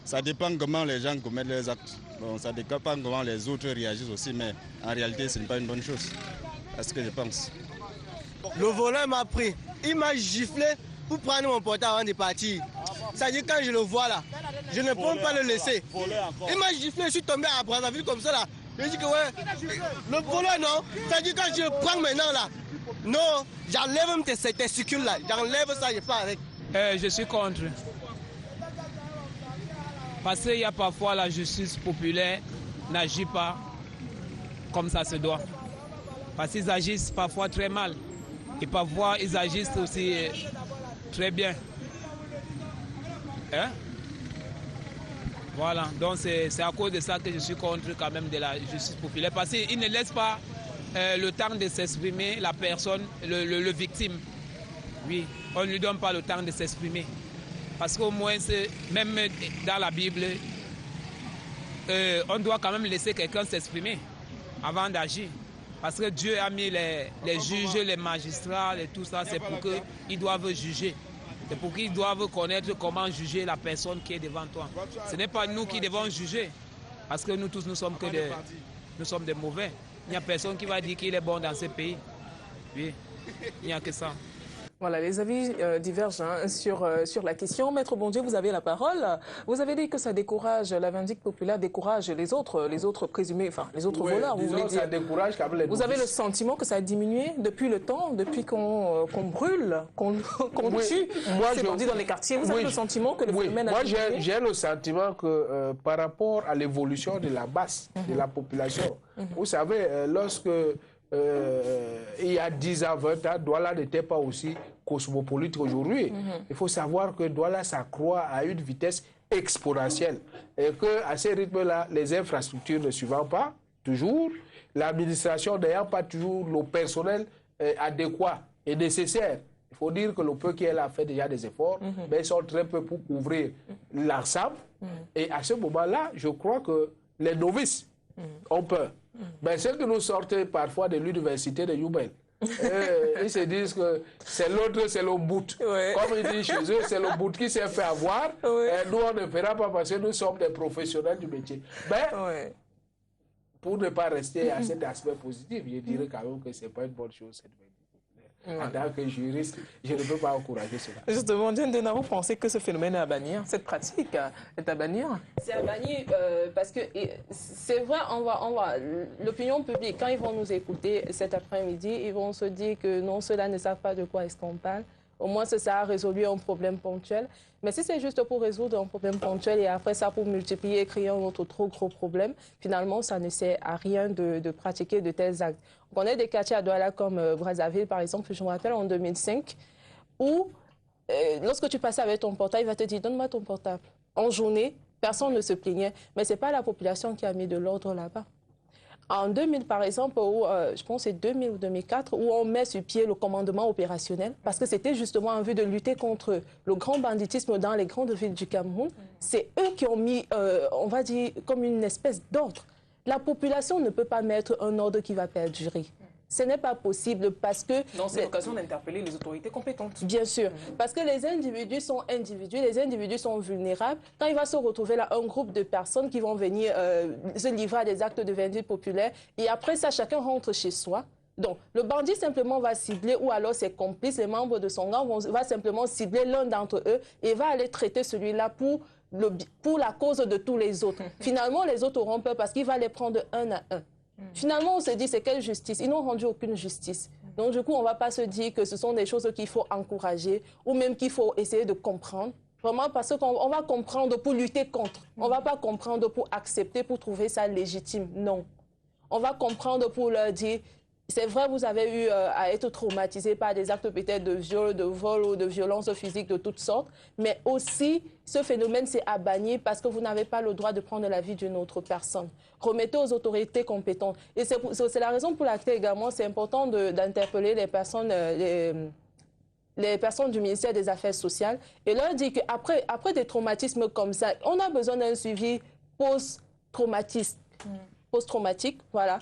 ça dépend comment les gens commettent leurs actes. Bon, ça dépend comment les autres réagissent aussi, mais en réalité, ce n'est pas une bonne chose. C'est ce que je pense. Le voleur m'a pris, il m'a giflé pour prendre mon portable avant de partir. Ça dit quand je le vois là, je ne peux pas le laisser. Il m'a giflé, je suis tombé à Brazzaville comme ça là. Je dis que ouais, le voleur non, ça dit quand je le prends maintenant là, non, j'enlève même tes testicules là, j'enlève ça, je pars avec. Je suis contre. Parce qu'il y a parfois la justice populaire n'agit pas comme ça se doit. Parce qu'ils agissent parfois très mal. Et parfois, ils agissent aussi très bien. Hein? Voilà, donc c'est à cause de ça que je suis contre quand même de la justice populaire. Parce qu'ils ne laissent pas le temps de s'exprimer, la personne, le victime. Oui, on ne lui donne pas le temps de s'exprimer. Parce qu'au moins, même dans la Bible, on doit quand même laisser quelqu'un s'exprimer avant d'agir. Parce que Dieu a mis les juges, les magistrats, et tout ça, c'est pour qu'ils doivent juger. C'est pour qu'ils doivent connaître comment juger la personne qui est devant toi. Ce n'est pas nous qui devons juger. Parce que nous tous, nous sommes des mauvais. Il n'y a personne qui va dire qu'il est bon dans ce pays. Oui, il n'y a que ça. Voilà, les avis divergent sur la question. Maître Bondieu, vous avez la parole. Vous avez dit que ça décourage, la vindicte populaire décourage les autres présumés, enfin les autres voleurs. Vous voulez dire. Ça décourage quand même les novices. Vous avez le sentiment que ça a diminué depuis le temps, depuis qu'on brûle, qu'on tue ces bandits dans les quartiers. Vous avez le sentiment que le phénomène a diminué? Moi, j'ai le sentiment que par rapport à l'évolution de la masse de la population, vous savez, lorsque il y a 10 ans, 20 ans, Douala n'était pas aussi cosmopolite aujourd'hui. Il faut savoir que Douala s'accroît à une vitesse exponentielle et qu'à ces rythmes-là, les infrastructures ne suivant pas toujours, l'administration n'ayant pas toujours le personnel adéquat et nécessaire. Il faut dire que le peu qui est là fait déjà des efforts, mais ils sont très peu pour couvrir l'ensemble. Et à ce moment-là, je crois que les novices ont peur. Mais ceux qui nous sortent parfois de l'université de Youbel, ils se disent que c'est l'autre, c'est le bout. Comme ils disent chez eux, c'est le bout qui s'est fait avoir. Et nous, on ne fera pas parce que nous sommes des professionnels du métier. Mais pour ne pas rester à cet aspect positif, je dirais quand même que ce n'est pas une bonne chose cette vindicte. En tant que juriste, je ne peux pas encourager cela. Justement, Diane Denaro, vous pensez que ce phénomène est à bannir? Cette pratique est à bannir? C'est à bannir parce que c'est vrai, l'opinion publique, quand ils vont nous écouter cet après-midi, ils vont se dire que non, ceux-là ne savent pas de quoi est-ce qu'on parle. Au moins, ça a résolu un problème ponctuel. Mais si c'est juste pour résoudre un problème ponctuel et après ça pour multiplier et créer un autre trop gros problème, finalement, ça ne sert à rien de pratiquer de tels actes. On connaît des quartiers à Douala comme Brazzaville, par exemple, je me rappelle en 2005, où lorsque tu passais avec ton portable, il va te dire « donne-moi ton portable ». En journée, personne ne se plaignait, mais ce n'est pas la population qui a mis de l'ordre là-bas. En 2000, par exemple, je pense que c'est 2000 ou 2004, où on met sur pied le commandement opérationnel, parce que c'était justement en vue de lutter contre le grand banditisme dans les grandes villes du Cameroun. C'est eux qui ont mis, on va dire, comme une espèce d'ordre. La population ne peut pas mettre un ordre qui va perdurer. Ce n'est pas possible parce que... Donc c'est l'occasion d'interpeller les autorités compétentes. Bien sûr, parce que les individus sont vulnérables. Quand il va se retrouver là, un groupe de personnes qui vont venir se livrer à des actes de vindicte populaire, et après ça, chacun rentre chez soi. Donc, le bandit simplement va cibler, ou alors ses complices, les membres de son gang, va simplement cibler l'un d'entre eux et va aller traiter celui-là pour la cause de tous les autres. Finalement, les autres auront peur parce qu'il va les prendre un à un. Finalement, on se dit, c'est quelle justice? Ils n'ont rendu aucune justice. Donc, du coup, on ne va pas se dire que ce sont des choses qu'il faut encourager ou même qu'il faut essayer de comprendre. Vraiment, parce qu'on va comprendre pour lutter contre. On ne va pas comprendre pour accepter, pour trouver ça légitime. Non. On va comprendre pour leur dire, c'est vrai, vous avez eu à être traumatisé par des actes peut-être de viol, de vol ou de violence physique de toutes sortes, mais aussi, ce phénomène, c'est à bannir parce que vous n'avez pas le droit de prendre la vie d'une autre personne. Remettez aux autorités compétentes. Et c'est la raison pour laquelle également, c'est important d'interpeller les personnes du ministère des Affaires sociales et leur dire qu'après des traumatismes comme ça, on a besoin d'un suivi post-traumatique, voilà,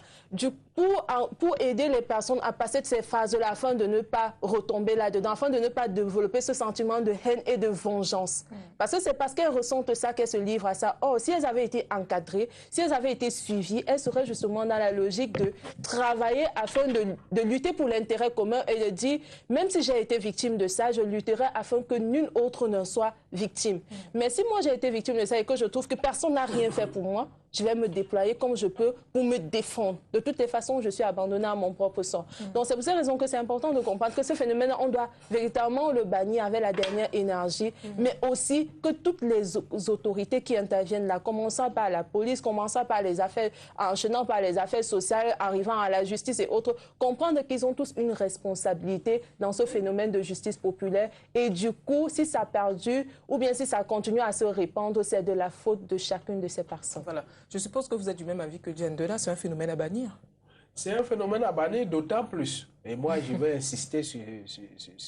pour aider les personnes à passer de ces phases-là afin de ne pas retomber là-dedans, afin de ne pas développer ce sentiment de haine et de vengeance. Parce que c'est parce qu'elles ressentent ça qu'elles se livrent à ça. Or, si elles avaient été encadrées, si elles avaient été suivies, elles seraient justement dans la logique de travailler afin de lutter pour l'intérêt commun et de dire, même si j'ai été victime de ça, je lutterai afin que nul autre ne soit victime. Mais si moi j'ai été victime de ça et que je trouve que personne n'a rien fait pour moi, je vais me déployer comme je peux pour me défendre. De toutes les façons, façon, je suis abandonnée à mon propre sort. Donc c'est pour cette raison que c'est important de comprendre que ce phénomène, on doit véritablement le bannir avec la dernière énergie, mais aussi que toutes les autorités qui interviennent là, commençant par la police, commençant par les affaires, enchaînant par les affaires sociales, arrivant à la justice et autres, comprendre qu'ils ont tous une responsabilité dans ce phénomène de justice populaire. Et du coup, si ça perdure ou bien si ça continue à se répandre, c'est de la faute de chacune de ces personnes. Voilà. Je suppose que vous êtes du même avis que Diane Dela, c'est un phénomène à bannir. C'est un phénomène à bannir d'autant plus, et moi je vais insister sur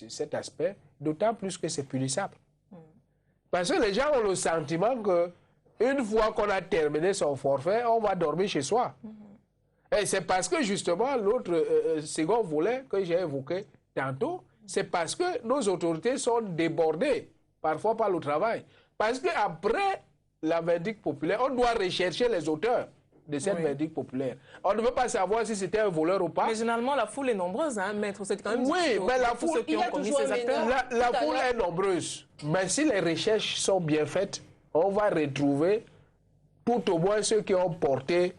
cet aspect, d'autant plus que c'est punissable. Parce que les gens ont le sentiment qu'une fois qu'on a terminé son forfait, on va dormir chez soi. Et c'est parce que justement, l'autre second volet que j'ai évoqué tantôt, c'est parce que nos autorités sont débordées, parfois par le travail. Parce qu'après la verdict populaire, on doit rechercher les auteurs de cette verdict populaire. On ne veut pas savoir si c'était un voleur ou pas. Mais généralement, la foule est nombreuse, hein, maître. C'est quand même oui, mais la foule, la foule est nombreuse. Mais si les recherches sont bien faites, on va retrouver tout au moins ceux qui ont porté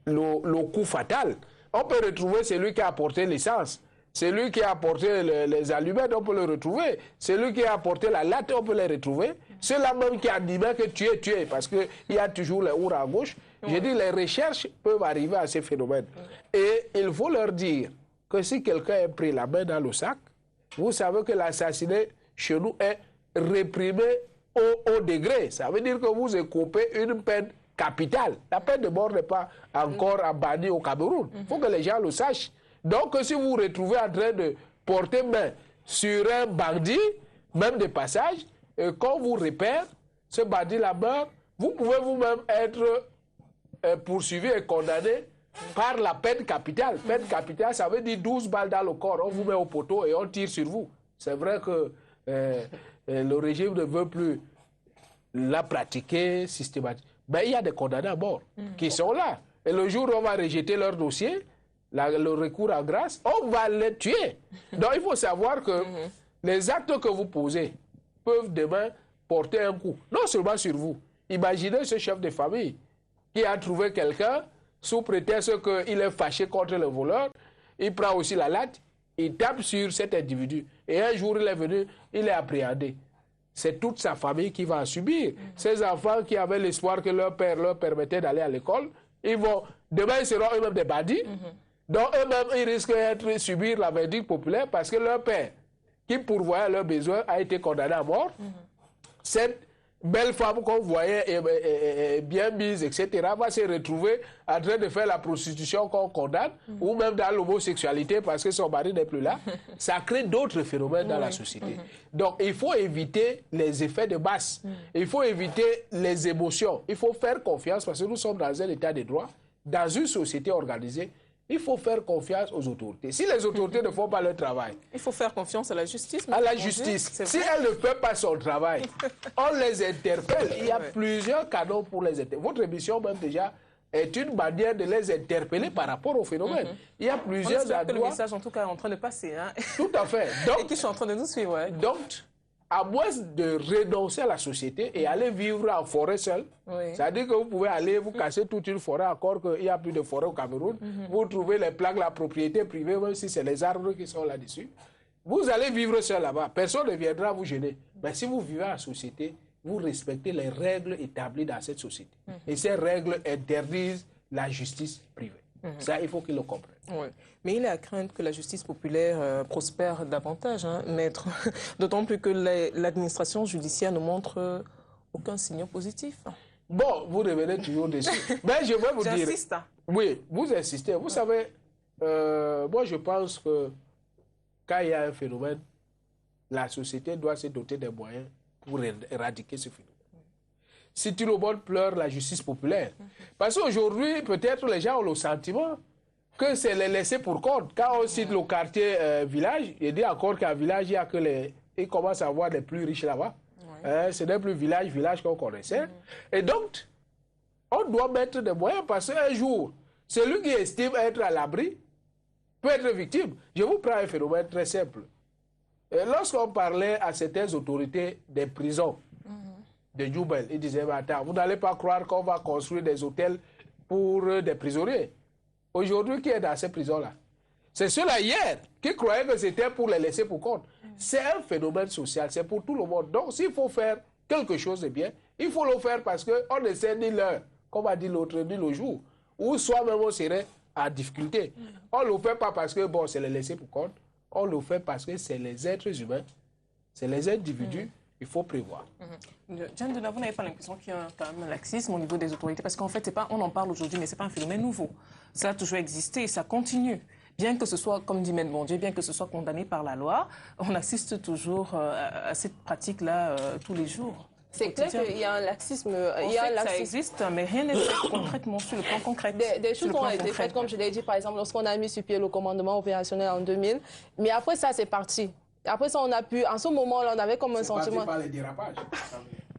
le coup fatal. On peut retrouver celui qui a apporté l'essence. Celui qui a apporté les allumettes, on peut le retrouver. Celui qui a apporté la latte, on peut le retrouver. Ceux-là même qui animaient que tu es, parce qu'il y a toujours les ours à gauche. J'ai dit, les recherches peuvent arriver à ces phénomènes. Et il faut leur dire que si quelqu'un a pris la main dans le sac, vous savez que l'assassinat chez nous est réprimé au degré. Ça veut dire que vous écopez une peine capitale. La peine de mort n'est pas encore bannie au Cameroun. Il faut que les gens le sachent. Donc, si vous vous retrouvez en train de porter main sur un bandit, même de passage, et quand vous repère, ce bandit là-bas, vous pouvez vous-même être poursuivi et condamné par la peine capitale. Peine capitale, ça veut dire 12 balles dans le corps. On vous met au poteau et on tire sur vous. C'est vrai que le régime ne veut plus la pratiquer systématiquement. Mais il y a des condamnés à mort qui sont là. Et le jour où on va rejeter leur dossier, le recours à grâce, on va les tuer. Donc il faut savoir que les actes que vous posez peuvent demain porter un coup. Non seulement sur vous. Imaginez ce chef de famille qui a trouvé quelqu'un sous prétexte qu'il est fâché contre le voleur. Il prend aussi la latte, il tape sur cet individu. Et un jour, il est venu, il est appréhendé. C'est toute sa famille qui va en subir. Ces enfants qui avaient l'espoir que leur père leur permettait d'aller à l'école, demain, ils seront eux-mêmes des bandits. Donc, eux-mêmes, ils risquent de subir la verdict populaire parce que leur père, qui pourvoyait leurs besoins, a été condamné à mort. Cette belle femme qu'on voyait bien mise, etc., va se retrouver en train de faire la prostitution qu'on condamne, ou même dans l'homosexualité parce que son mari n'est plus là. Ça crée d'autres phénomènes dans la société. Donc, il faut éviter les effets de masse. Il faut éviter les émotions. Il faut faire confiance parce que nous sommes dans un état de droit, dans une société organisée. Il faut faire confiance aux autorités. Si les autorités ne font pas leur travail... Il faut faire confiance à la justice. À la justice. Si elle ne fait pas son travail, on les interpelle. Il y a plusieurs canaux pour les interpeller. Votre émission même déjà est une manière de les interpeller par rapport au phénomène. Il y a plusieurs endroits... que le message en tout cas est en train de passer. Hein. Tout à fait. Donc, et qui sont en train de nous suivre. Ouais. Donc, à moins de renoncer à la société et aller vivre en forêt seul, c'est-à-dire que vous pouvez aller vous casser toute une forêt, encore qu'il n'y a plus de forêt au Cameroun, vous trouvez les plaques, la propriété privée, même si c'est les arbres qui sont là-dessus, vous allez vivre seul là-bas, personne ne viendra vous gêner. Mais si vous vivez en société, vous respectez les règles établies dans cette société. Et ces règles interdisent la justice privée. Ça, il faut qu'ils le comprennent. Oui. Mais il est à craindre que la justice populaire prospère davantage, hein, maître. D'autant plus que l'administration judiciaire ne montre aucun signe positif. Bon, vous revenez toujours dessus. Mais je vais vous dire... J'insiste. Oui, vous insistez. Vous savez, moi je pense que quand il y a un phénomène, la société doit se doter des moyens pour éradiquer ce phénomène. Si tout le monde pleure la justice populaire. Parce qu'aujourd'hui, peut-être les gens ont le sentiment que c'est les laisser pour compte. Quand on cite le quartier village, il dit encore qu'un village, il y a que ils commencent à avoir les plus riches là-bas. Ce n'est plus village qu'on connaissait. Et donc, on doit mettre des moyens parce qu'un jour, celui qui estime être à l'abri peut être victime. Je vous prends un phénomène très simple. Lorsqu'on parlait à certaines autorités des prisons de Djoubel, ils disaient, attends, vous n'allez pas croire qu'on va construire des hôtels pour des prisonniers. aujourd'hui qui est dans ces prisons-là. C'est ceux-là hier qui croyaient que c'était pour les laisser pour compte. C'est un phénomène social, c'est pour tout le monde. Donc s'il faut faire quelque chose de bien, il faut le faire parce qu'on ne sait ni l'heure, comme a dit l'autre, ni le jour, où soi-même on serait en difficulté. On ne le fait pas parce que bon, c'est les laisser pour compte, on le fait parce que c'est les êtres humains, c'est les individus, il faut prévoir. Jeanne Dona, vous n'avez pas l'impression qu'il y a quand même un laxisme au niveau des autorités? Parce qu'en fait, on en parle aujourd'hui, mais ce n'est pas un phénomène nouveau. Ça a toujours existé et ça continue. Bien que ce soit, comme dit Maître Bondier, bien que ce soit condamné par la loi, on assiste toujours à cette pratique-là tous les jours. C'est clair qu'il y a un laxisme. Ça existe, mais rien n'est fait concrètement sur le plan concret. Des choses ont été faites, comme je l'ai dit, par exemple, lorsqu'on a mis sur pied le commandement opérationnel en 2000. Mais après ça, c'est parti. Après ça, on a pu, en ce moment-là, on avait comme un sentiment... C'est parti par les dérapages.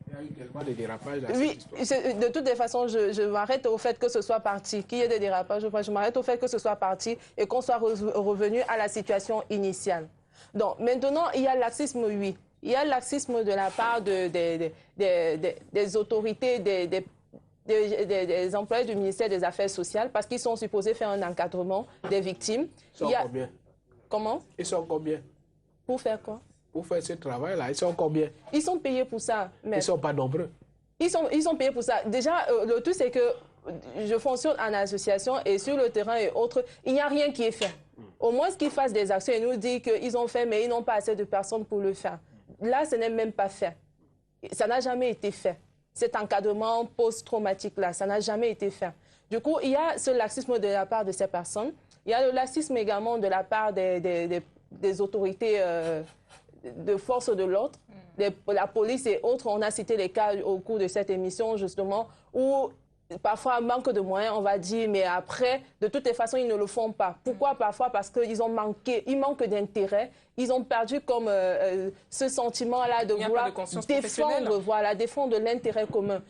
Il y a eu tellement de dérapages dans oui, cette histoire. De toutes les façons, je m'arrête au fait que ce soit parti, qu'il y ait des dérapages. Je m'arrête au fait que ce soit parti et qu'on soit revenu à la situation initiale. Donc, maintenant, il y a le laxisme, oui. Il y a le laxisme de la part des autorités, des employés du ministère des Affaires sociales, parce qu'ils sont supposés faire un encadrement des victimes. Ils sont combien? Comment? Ils sont combien? Pour faire quoi? Pour faire ce travail-là, ils sont combien? Ils sont payés pour ça. Mais ils ne sont pas nombreux. Ils sont payés pour ça. Déjà, le tout, c'est que je fonctionne en association et sur le terrain et autres, il n'y a rien qui est fait. Au moins, qu'ils fassent des actions et nous disent qu'ils ont fait, mais ils n'ont pas assez de personnes pour le faire. Là, ce n'est même pas fait. Ça n'a jamais été fait. Cet encadrement post-traumatique-là, ça n'a jamais été fait. Du coup, il y a ce laxisme de la part de ces personnes. Il y a le laxisme également de la part des autorités de force de l'ordre, la police et autres. On a cité les cas au cours de cette émission, justement, où parfois, manque de moyens, on va dire, mais après, de toutes les façons, ils ne le font pas. Pourquoi? Parfois parce qu'ils ont manqué, ils manquent d'intérêt. Ils ont perdu comme ce sentiment-là de vouloir défendre l'intérêt commun.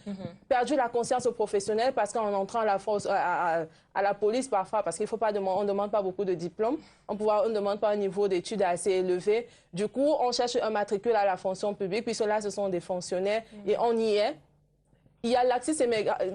Perdu la conscience professionnelle parce qu'en entrant à la force, à la police parfois, parce qu'il faut pas on ne demande pas beaucoup de diplômes, on ne demande pas un niveau d'études assez élevé. Du coup, on cherche un matricule à la fonction publique, puis ceux-là, ce sont des fonctionnaires et on y est. Il y a laxisme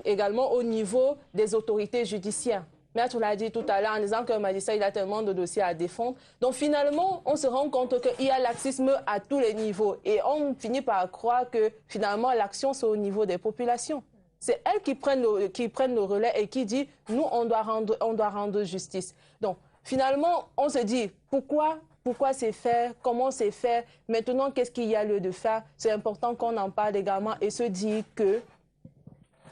également au niveau des autorités judiciaires. Maître l'a dit tout à l'heure en disant que magistrat, il a tellement de dossiers à défendre. Donc finalement, on se rend compte qu'il y a laxisme à tous les niveaux. Et on finit par croire que finalement, l'action, c'est au niveau des populations. C'est elles qui prennent le relais et qui disent, nous, on doit rendre justice. Donc finalement, on se dit, pourquoi c'est fait, comment c'est fait, maintenant, qu'est-ce qu'il y a lieu de faire? C'est important qu'on en parle également et se dire que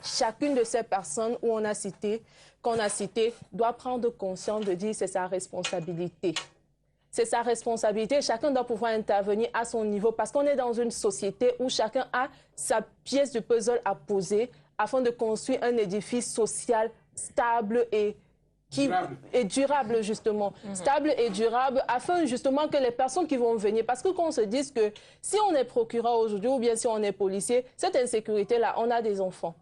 chacune de ces personnes qu'on a citées, doit prendre conscience de dire que c'est sa responsabilité. C'est sa responsabilité. Chacun doit pouvoir intervenir à son niveau parce qu'on est dans une société où chacun a sa pièce de puzzle à poser afin de construire un édifice social stable et durable, justement. Stable et durable, afin justement que les personnes qui vont venir, parce que qu'on se dise que si on est procureur aujourd'hui ou bien si on est policier, cette insécurité-là, on a des enfants.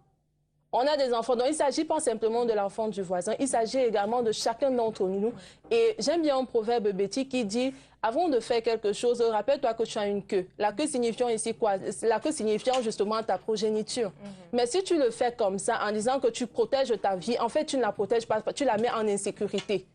On a des enfants, donc il ne s'agit pas simplement de l'enfant du voisin, il s'agit également de chacun d'entre nous. Et j'aime bien un proverbe Betty qui dit, avant de faire quelque chose, rappelle-toi que tu as une queue. La queue signifiant ici quoi? La queue signifiant justement ta progéniture. Mais si tu le fais comme ça, en disant que tu protèges ta vie, en fait tu ne la protèges pas, tu la mets en insécurité.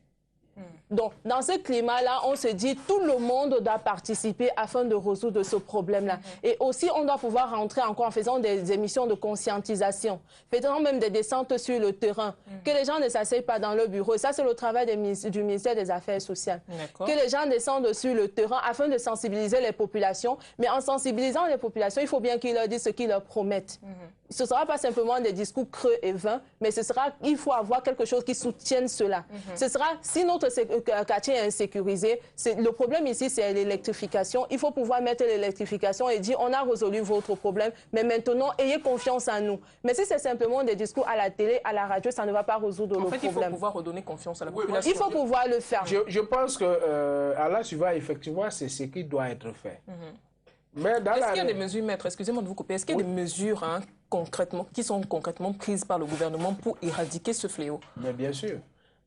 Donc, dans ce climat-là, on se dit tout le monde doit participer afin de résoudre ce problème-là. Et aussi, on doit pouvoir rentrer encore en faisant des émissions de conscientisation, faisant même des descentes sur le terrain, que les gens ne s'asseyent pas dans le bureau. Et ça, c'est le travail du ministère des Affaires sociales. Que les gens descendent sur le terrain afin de sensibiliser les populations. Mais en sensibilisant les populations, il faut bien qu'ils leur disent ce qu'ils leur promettent. Ce ne sera pas simplement des discours creux et vains, mais il faut avoir quelque chose qui soutienne cela. Ce sera, si notre quartier est insécurisé, le problème ici, c'est l'électrification. Il faut pouvoir mettre l'électrification et dire, on a résolu votre problème, mais maintenant, ayez confiance en nous. Mais si c'est simplement des discours à la télé, à la radio, ça ne va pas résoudre le problème. En fait, il faut pouvoir redonner confiance à la population. Il faut pouvoir le faire. Je pense qu'à la suivante, effectivement, c'est ce qui doit être fait. Est-ce qu'il y a des mesures, maître, excusez-moi de vous couper, est-ce qu'il y a des mesures qui sont concrètement prises par le gouvernement pour éradiquer ce fléau? Mais bien sûr.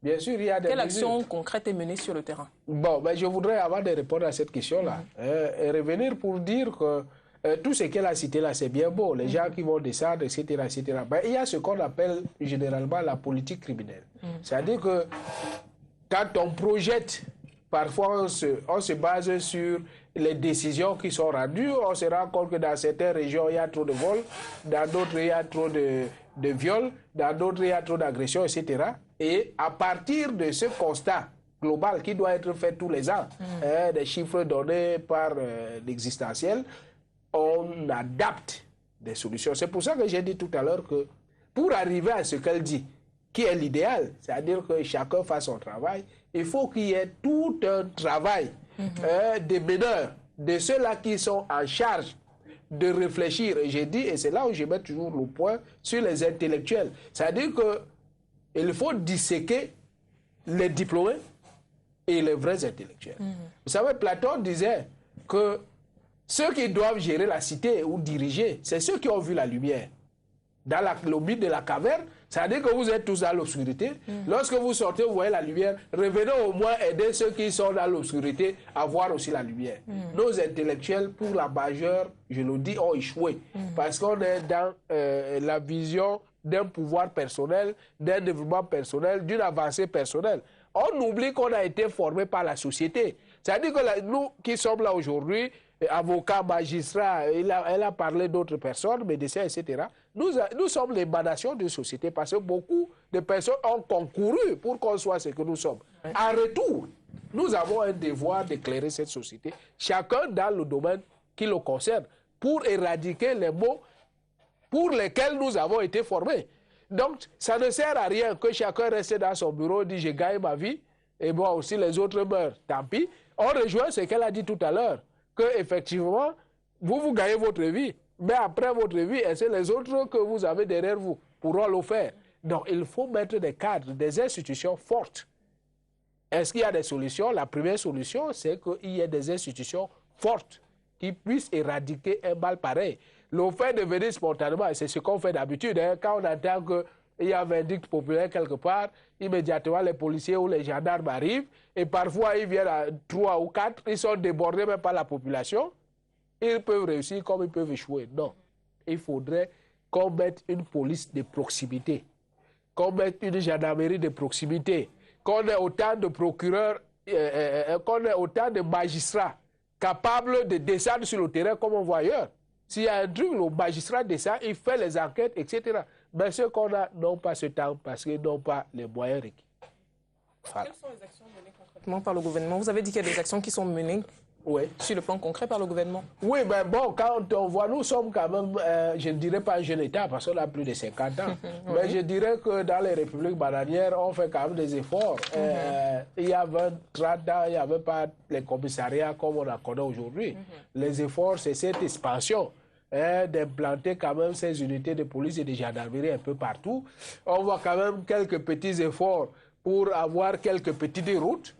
Bien sûr, il y a des Quelle action concrète est menée sur le terrain? Bon, je voudrais, avant de répondre à cette question-là, revenir pour dire que tout ce qu'elle a cité là, c'est bien beau. Les gens qui vont descendre, etc. etc. Ben, il y a ce qu'on appelle généralement la politique criminelle. C'est-à-dire que quand on projette, parfois on se base sur les décisions qui sont rendues. On se rend compte que dans certaines régions, il y a trop de vols, dans d'autres, il y a trop de viols, dans d'autres, il y a trop d'agressions, etc. Et à partir de ce constat global qui doit être fait tous les ans, des chiffres donnés par l'existentiel, on adapte des solutions. C'est pour ça que j'ai dit tout à l'heure que pour arriver à ce qu'elle dit, qui est l'idéal, c'est-à-dire que chacun fasse son travail, il faut qu'il y ait tout un travail des meneurs, de ceux-là qui sont en charge de réfléchir. Et j'ai dit, et c'est là où je mets toujours le point, sur les intellectuels. C'est-à-dire qu'il faut disséquer les diplômés et les vrais intellectuels. Vous savez, Platon disait que ceux qui doivent gérer la cité ou diriger, c'est ceux qui ont vu la lumière. Dans le mythe de la caverne, c'est-à-dire que vous êtes tous dans l'obscurité. Lorsque vous sortez, vous voyez la lumière. Revenez au moins aider ceux qui sont dans l'obscurité à voir aussi la lumière. Nos intellectuels, pour la majeure, je le dis, ont échoué. Parce qu'on est dans la vision d'un pouvoir personnel, d'un développement personnel, d'une avancée personnelle. On oublie qu'on a été formé par la société. C'est-à-dire que nous qui sommes là aujourd'hui, avocats, magistrats, elle a parlé d'autres personnes, médecins, etc. Nous sommes l'émanation d'une société parce que beaucoup de personnes ont concouru pour qu'on soit ce que nous sommes. En retour, nous avons un devoir d'éclairer cette société, chacun dans le domaine qui le concerne, pour éradiquer les maux pour lesquels nous avons été formés. Donc, ça ne sert à rien que chacun reste dans son bureau et dit « je gagne ma vie » et moi aussi les autres meurent. Tant pis. On rejoint ce qu'elle a dit tout à l'heure, qu'effectivement, vous gagnez votre vie, mais après votre vie, c'est les autres que vous avez derrière vous pourront le faire. Donc, il faut mettre des cadres, des institutions fortes. Est-ce qu'il y a des solutions? La première solution, c'est qu'il y ait des institutions fortes qui puissent éradiquer un mal pareil. Le fait de venir spontanément, et c'est ce qu'on fait d'habitude, quand on entend qu'il y a un verdict populaire quelque part, immédiatement les policiers ou les gendarmes arrivent, et parfois ils viennent à 3 ou 4, ils sont débordés même par la population, ils peuvent réussir comme ils peuvent échouer. Non, il faudrait qu'on mette une police de proximité, qu'on mette une gendarmerie de proximité, qu'on ait autant de procureurs, qu'on ait autant de magistrats capables de descendre sur le terrain comme on voit ailleurs. S'il y a un truc, le magistrat descend, il fait les enquêtes, etc. Mais ceux qu'on a n'ont pas ce temps parce qu'ils n'ont pas les moyens requis. Voilà. Quelles sont les actions menées concrètement par le gouvernement? Vous avez dit qu'il y a des actions qui sont menées sur le plan concret par le gouvernement. Oui, mais bon, quand on voit, nous sommes quand même, je ne dirais pas un jeune État parce qu'on a plus de 50 ans, mais je dirais que dans les républiques bananières, on fait quand même des efforts. Il y a 20, 30 ans, il n'y avait pas les commissariats comme on en connaît aujourd'hui. Les efforts, c'est cette expansion d'implanter quand même ces unités de police et de gendarmerie un peu partout. On voit quand même quelques petits efforts pour avoir quelques petites routes.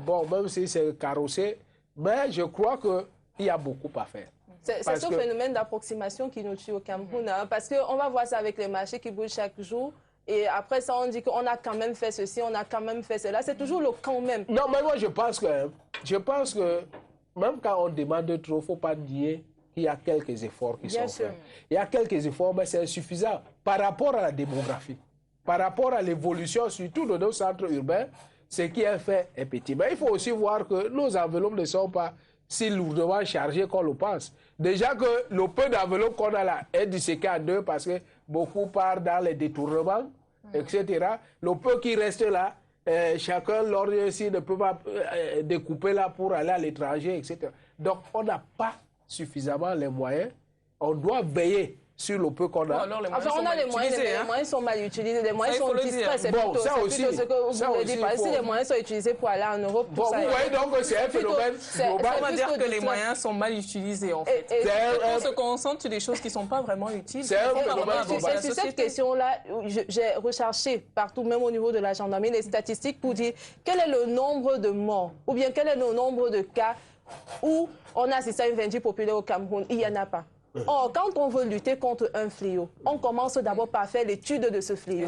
Bon, même si c'est carrossé, mais je crois qu'il y a beaucoup à faire. C'est ce phénomène d'approximation qui nous tue au Cameroun, parce qu'on va voir ça avec les marchés qui bougent chaque jour. Et après ça, on dit qu'on a quand même fait ceci, on a quand même fait cela. C'est toujours le quand même. Non, mais moi, je pense que même quand on demande trop, il ne faut pas nier qu'il y a quelques efforts qui sont faits. Il y a quelques efforts, mais c'est insuffisant par rapport à la démographie, par rapport à l'évolution, surtout de nos centres urbains. Ce qui est fait est petit. Mais il faut aussi voir que nos enveloppes ne sont pas si lourdement chargées qu'on le pense. Déjà que le peu d'enveloppes qu'on a là est disséqué en deux parce que beaucoup part dans les détournements, etc. Le peu qui reste là, chacun lorgne aussi ne peut pas découper là pour aller à l'étranger, etc. Donc on n'a pas suffisamment les moyens. On doit veiller sur le peu qu'on a. Alors, on a les moyens, les moyens sont mal utilisés, les moyens sont distraits. C'est plutôt ce que vous voulez dire. Si les moyens sont utilisés pour aller en Europe, vous voyez donc que c'est un phénomène global. On va dire que les moyens sont mal utilisés, en fait. On se concentre sur des choses qui ne sont pas vraiment utiles. C'est un phénomène global. Sur cette question-là, j'ai recherché partout, même au niveau de la gendarmerie, les statistiques pour dire quel est le nombre de morts ou bien quel est le nombre de cas où on assiste à une vindicte populaire au Cameroun. Il n'y en a pas. Or, quand on veut lutter contre un fléau, on commence d'abord par faire l'étude de ce fléau.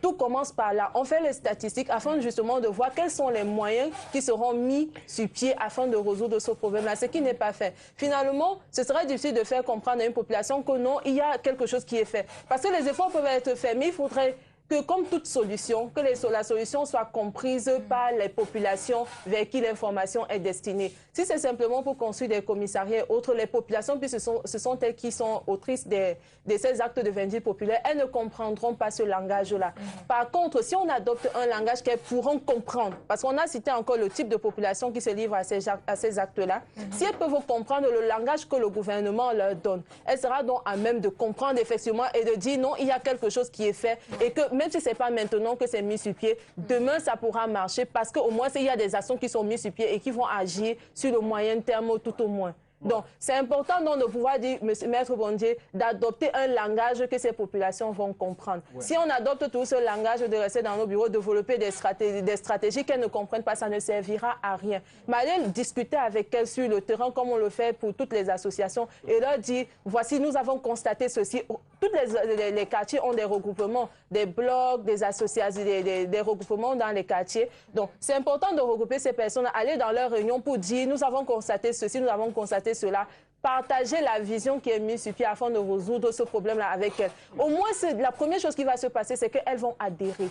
Tout commence par là. On fait les statistiques afin justement de voir quels sont les moyens qui seront mis sur pied afin de résoudre ce problème-là, ce qui n'est pas fait. Finalement, ce serait difficile de faire comprendre à une population que non, il y a quelque chose qui est fait. Parce que les efforts peuvent être faits, mais il faudrait que, comme toute solution, que la solution soit comprise par les populations vers qui l'information est destinée. Si c'est simplement pour construire des commissariats et autres, les populations, puis ce sont elles qui sont autrices de ces actes de vindicte populaire, elles ne comprendront pas ce langage-là. Par contre, si on adopte un langage qu'elles pourront comprendre, parce qu'on a cité encore le type de population qui se livre à ces actes-là, si elles peuvent comprendre le langage que le gouvernement leur donne, elles seront donc à même de comprendre effectivement et de dire non, il y a quelque chose qui est fait et que même si ce n'est pas maintenant que c'est mis sur pied, demain ça pourra marcher parce qu'au moins il y a des actions qui sont mises sur pied et qui vont agir sur le moyen terme tout au moins. Donc, c'est important donc, de pouvoir dire, Maître Bondier, d'adopter un langage que ces populations vont comprendre. Ouais. Si on adopte tout ce langage de rester dans nos bureaux, développer des stratégies qu'elles ne comprennent pas, ça ne servira à rien. Mais aller discuter avec elles sur le terrain, comme on le fait pour toutes les associations, et leur dire, voici, nous avons constaté ceci. Tous les quartiers ont des regroupements, des blocs, des associations, des regroupements dans les quartiers. Donc, c'est important de regrouper ces personnes, aller dans leurs réunions pour dire, nous avons constaté ceci, nous avons constaté cela, partager la vision qui est mise sur pied afin de résoudre ce problème-là avec elles. Au moins, la première chose qui va se passer, c'est qu'elles vont adhérer.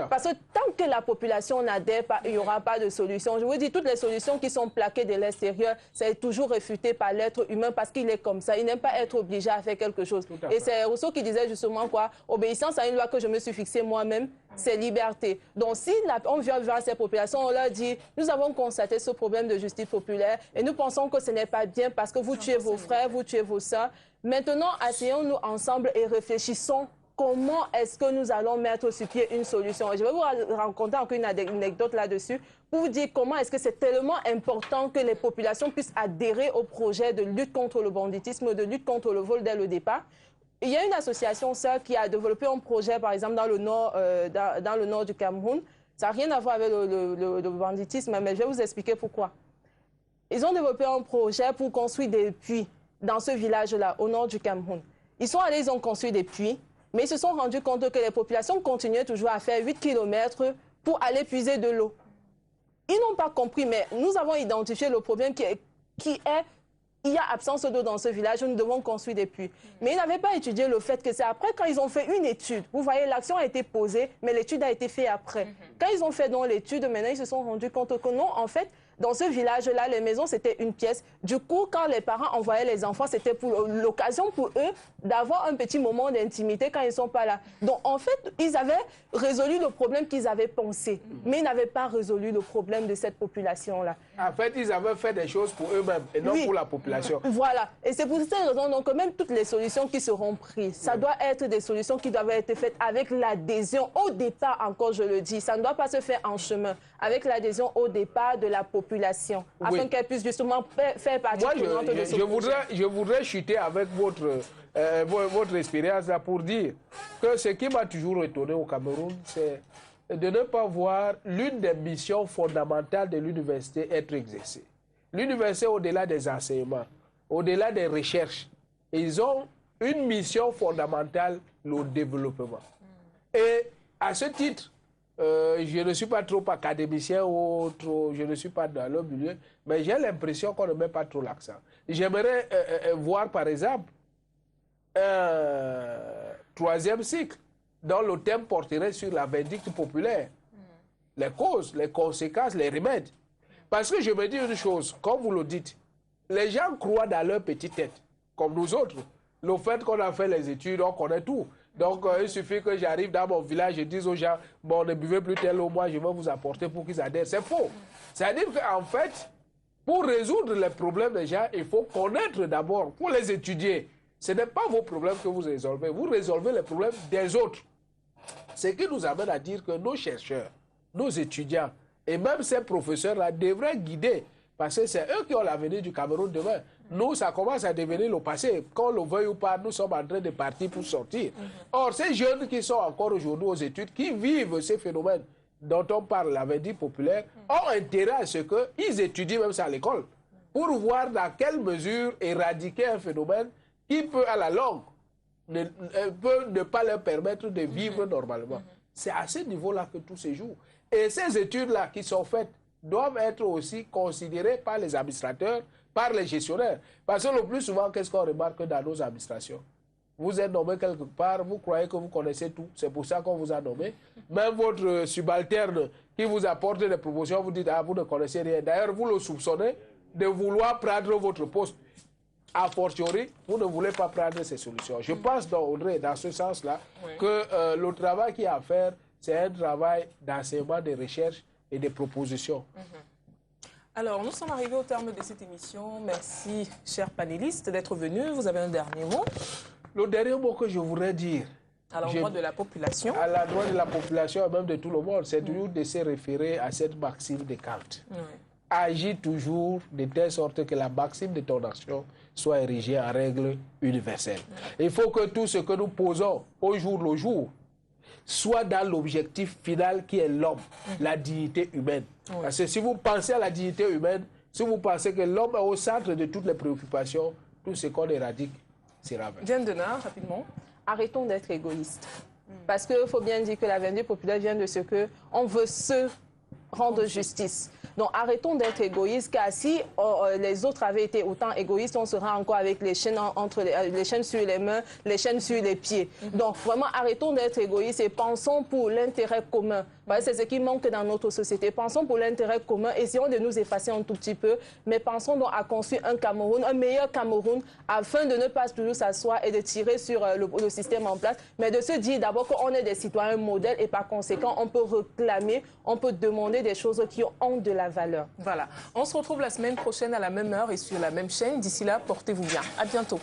Parce que tant que la population n'adhère pas, il n'y aura pas de solution. Je vous dis, toutes les solutions qui sont plaquées de l'extérieur, c'est toujours réfuté par l'être humain parce qu'il est comme ça. Il n'aime pas être obligé à faire quelque chose. Et c'est Rousseau qui disait justement quoi? Obéissance à une loi que je me suis fixée moi-même, c'est liberté. Donc, si on vient vers ces populations, on leur dit, nous avons constaté ce problème de justice populaire et nous pensons que ce n'est pas bien parce que vous tuez vos frères, vous tuez vos sœurs. Maintenant, asseyons-nous ensemble et réfléchissons comment est-ce que nous allons mettre sur pied une solution. Je vais vous raconter encore une anecdote là-dessus pour vous dire comment est-ce que c'est tellement important que les populations puissent adhérer au projet de lutte contre le banditisme, de lutte contre le vol dès le départ. Il y a une association sœur qui a développé un projet, par exemple, dans le nord du Cameroun. Ça n'a rien à voir avec le banditisme, mais je vais vous expliquer pourquoi. Ils ont développé un projet pour construire des puits dans ce village-là, au nord du Cameroun. Ils sont allés, ils ont construit des puits, mais ils se sont rendus compte que les populations continuaient toujours à faire 8 km pour aller puiser de l'eau. Ils n'ont pas compris, mais nous avons identifié le problème qui est il y a absence d'eau dans ce village, nous devons construire des puits. Mais ils n'avaient pas étudié le fait que c'est après, quand ils ont fait une étude, vous voyez, l'action a été posée, mais l'étude a été faite après. Quand ils ont fait donc l'étude, maintenant, ils se sont rendus compte que non, en fait, dans ce village-là, les maisons, c'était une pièce. Du coup, quand les parents envoyaient les enfants, c'était pour l'occasion pour eux d'avoir un petit moment d'intimité quand ils ne sont pas là. Donc, en fait, ils avaient résolu le problème qu'ils avaient pensé, mais ils n'avaient pas résolu le problème de cette population-là. En fait, ils avaient fait des choses pour eux-mêmes et non pour la population. Voilà. Et c'est pour cette raison donc, que même toutes les solutions qui seront prises, ça doit être des solutions qui doivent être faites avec l'adhésion au départ, encore je le dis. Ça ne doit pas se faire en chemin, avec l'adhésion au départ de la population, afin qu'elle puisse justement faire partie prenante de ce projet. Je voudrais chuter avec votre expérience là pour dire que ce qui m'a toujours étonné au Cameroun, c'est de ne pas voir l'une des missions fondamentales de l'université être exercée. L'université, au-delà des enseignements, au-delà des recherches, ils ont une mission fondamentale, le développement. Et à ce titre, je ne suis pas trop académicien ou trop, je ne suis pas dans le milieu, mais j'ai l'impression qu'on ne met pas trop l'accent. J'aimerais voir, par exemple, un troisième cycle dont le thème porterait sur la vindicte populaire, les causes, les conséquences, les remèdes. Parce que je me dis une chose, comme vous le dites, les gens croient dans leur petite tête, comme nous autres. Le fait qu'on a fait les études, on connaît tout. Donc, il suffit que j'arrive dans mon village et dise aux gens, bon, ne buvez plus tel eau, moi je vais vous apporter pour qu'ils adhèrent. C'est faux. C'est-à-dire qu'en fait, pour résoudre les problèmes des gens, il faut connaître d'abord, pour les étudier. Ce n'est pas vos problèmes que vous résolvez les problèmes des autres. Ce qui nous amène à dire que nos chercheurs, nos étudiants, et même ces professeurs-là devraient guider, parce que c'est eux qui ont l'avenir du Cameroun demain. Nous, ça commence à devenir le passé. Qu'on le veuille ou pas, nous sommes en train de partir pour sortir. Or, ces jeunes qui sont encore aujourd'hui aux études, qui vivent ces phénomènes dont on parle, la vindicte populaire, ont intérêt à ce qu'ils étudient même ça à l'école, pour voir dans quelle mesure éradiquer un phénomène qui peut à la longue peut ne pas leur permettre de vivre normalement. C'est à ce niveau-là que tout se joue. Et ces études-là qui sont faites doivent être aussi considérées par les administrateurs, par les gestionnaires. Parce que le plus souvent, qu'est-ce qu'on remarque dans nos administrations? Vous êtes nommé quelque part, vous croyez que vous connaissez tout, c'est pour ça qu'on vous a nommé. Même votre subalterne qui vous apporte des promotions, vous dites, ah, vous ne connaissez rien. D'ailleurs, vous le soupçonnez de vouloir prendre votre poste. A fortiori, vous ne voulez pas prendre ces solutions. Je pense, donc, Audrey, dans ce sens-là, que le travail qu'il y a à faire, c'est un travail d'enseignement, de recherche et de propositions. Alors, nous sommes arrivés au terme de cette émission. Merci, chers panélistes, d'être venus. Vous avez un dernier mot? Le dernier mot que je voudrais dire à l'endroit de la population. À l'endroit de la population et même de tout le monde, c'est toujours de se référer à cette maxime de Kant. Agis toujours de telle sorte que la maxime de ton action soit érigée en règle universelle. Il faut que tout ce que nous posons au jour le jour soit dans l'objectif final qui est l'homme, la dignité humaine. Parce que si vous pensez à la dignité humaine, si vous pensez que l'homme est au centre de toutes les préoccupations, tout ce qu'on éradique sera vain. Diane Denard, rapidement. Arrêtons d'être égoïstes. Parce qu'il faut bien dire que la vindicte populaire vient de ce qu'on veut se rendre justice. Donc arrêtons d'être égoïstes, car si les autres avaient été autant égoïstes, on sera encore avec les chaînes, les chaînes sur les mains, les chaînes sur les pieds. Donc vraiment arrêtons d'être égoïstes et pensons pour l'intérêt commun. C'est ce qui manque dans notre société. Pensons pour l'intérêt commun, essayons de nous effacer un tout petit peu, mais pensons donc à construire un Cameroun, un meilleur Cameroun, afin de ne pas toujours s'asseoir et de tirer sur le système en place, mais de se dire d'abord qu'on est des citoyens modèles et par conséquent, on peut réclamer, on peut demander des choses qui ont de la valeur. Voilà. On se retrouve la semaine prochaine à la même heure et sur la même chaîne. D'ici là, portez-vous bien. À bientôt.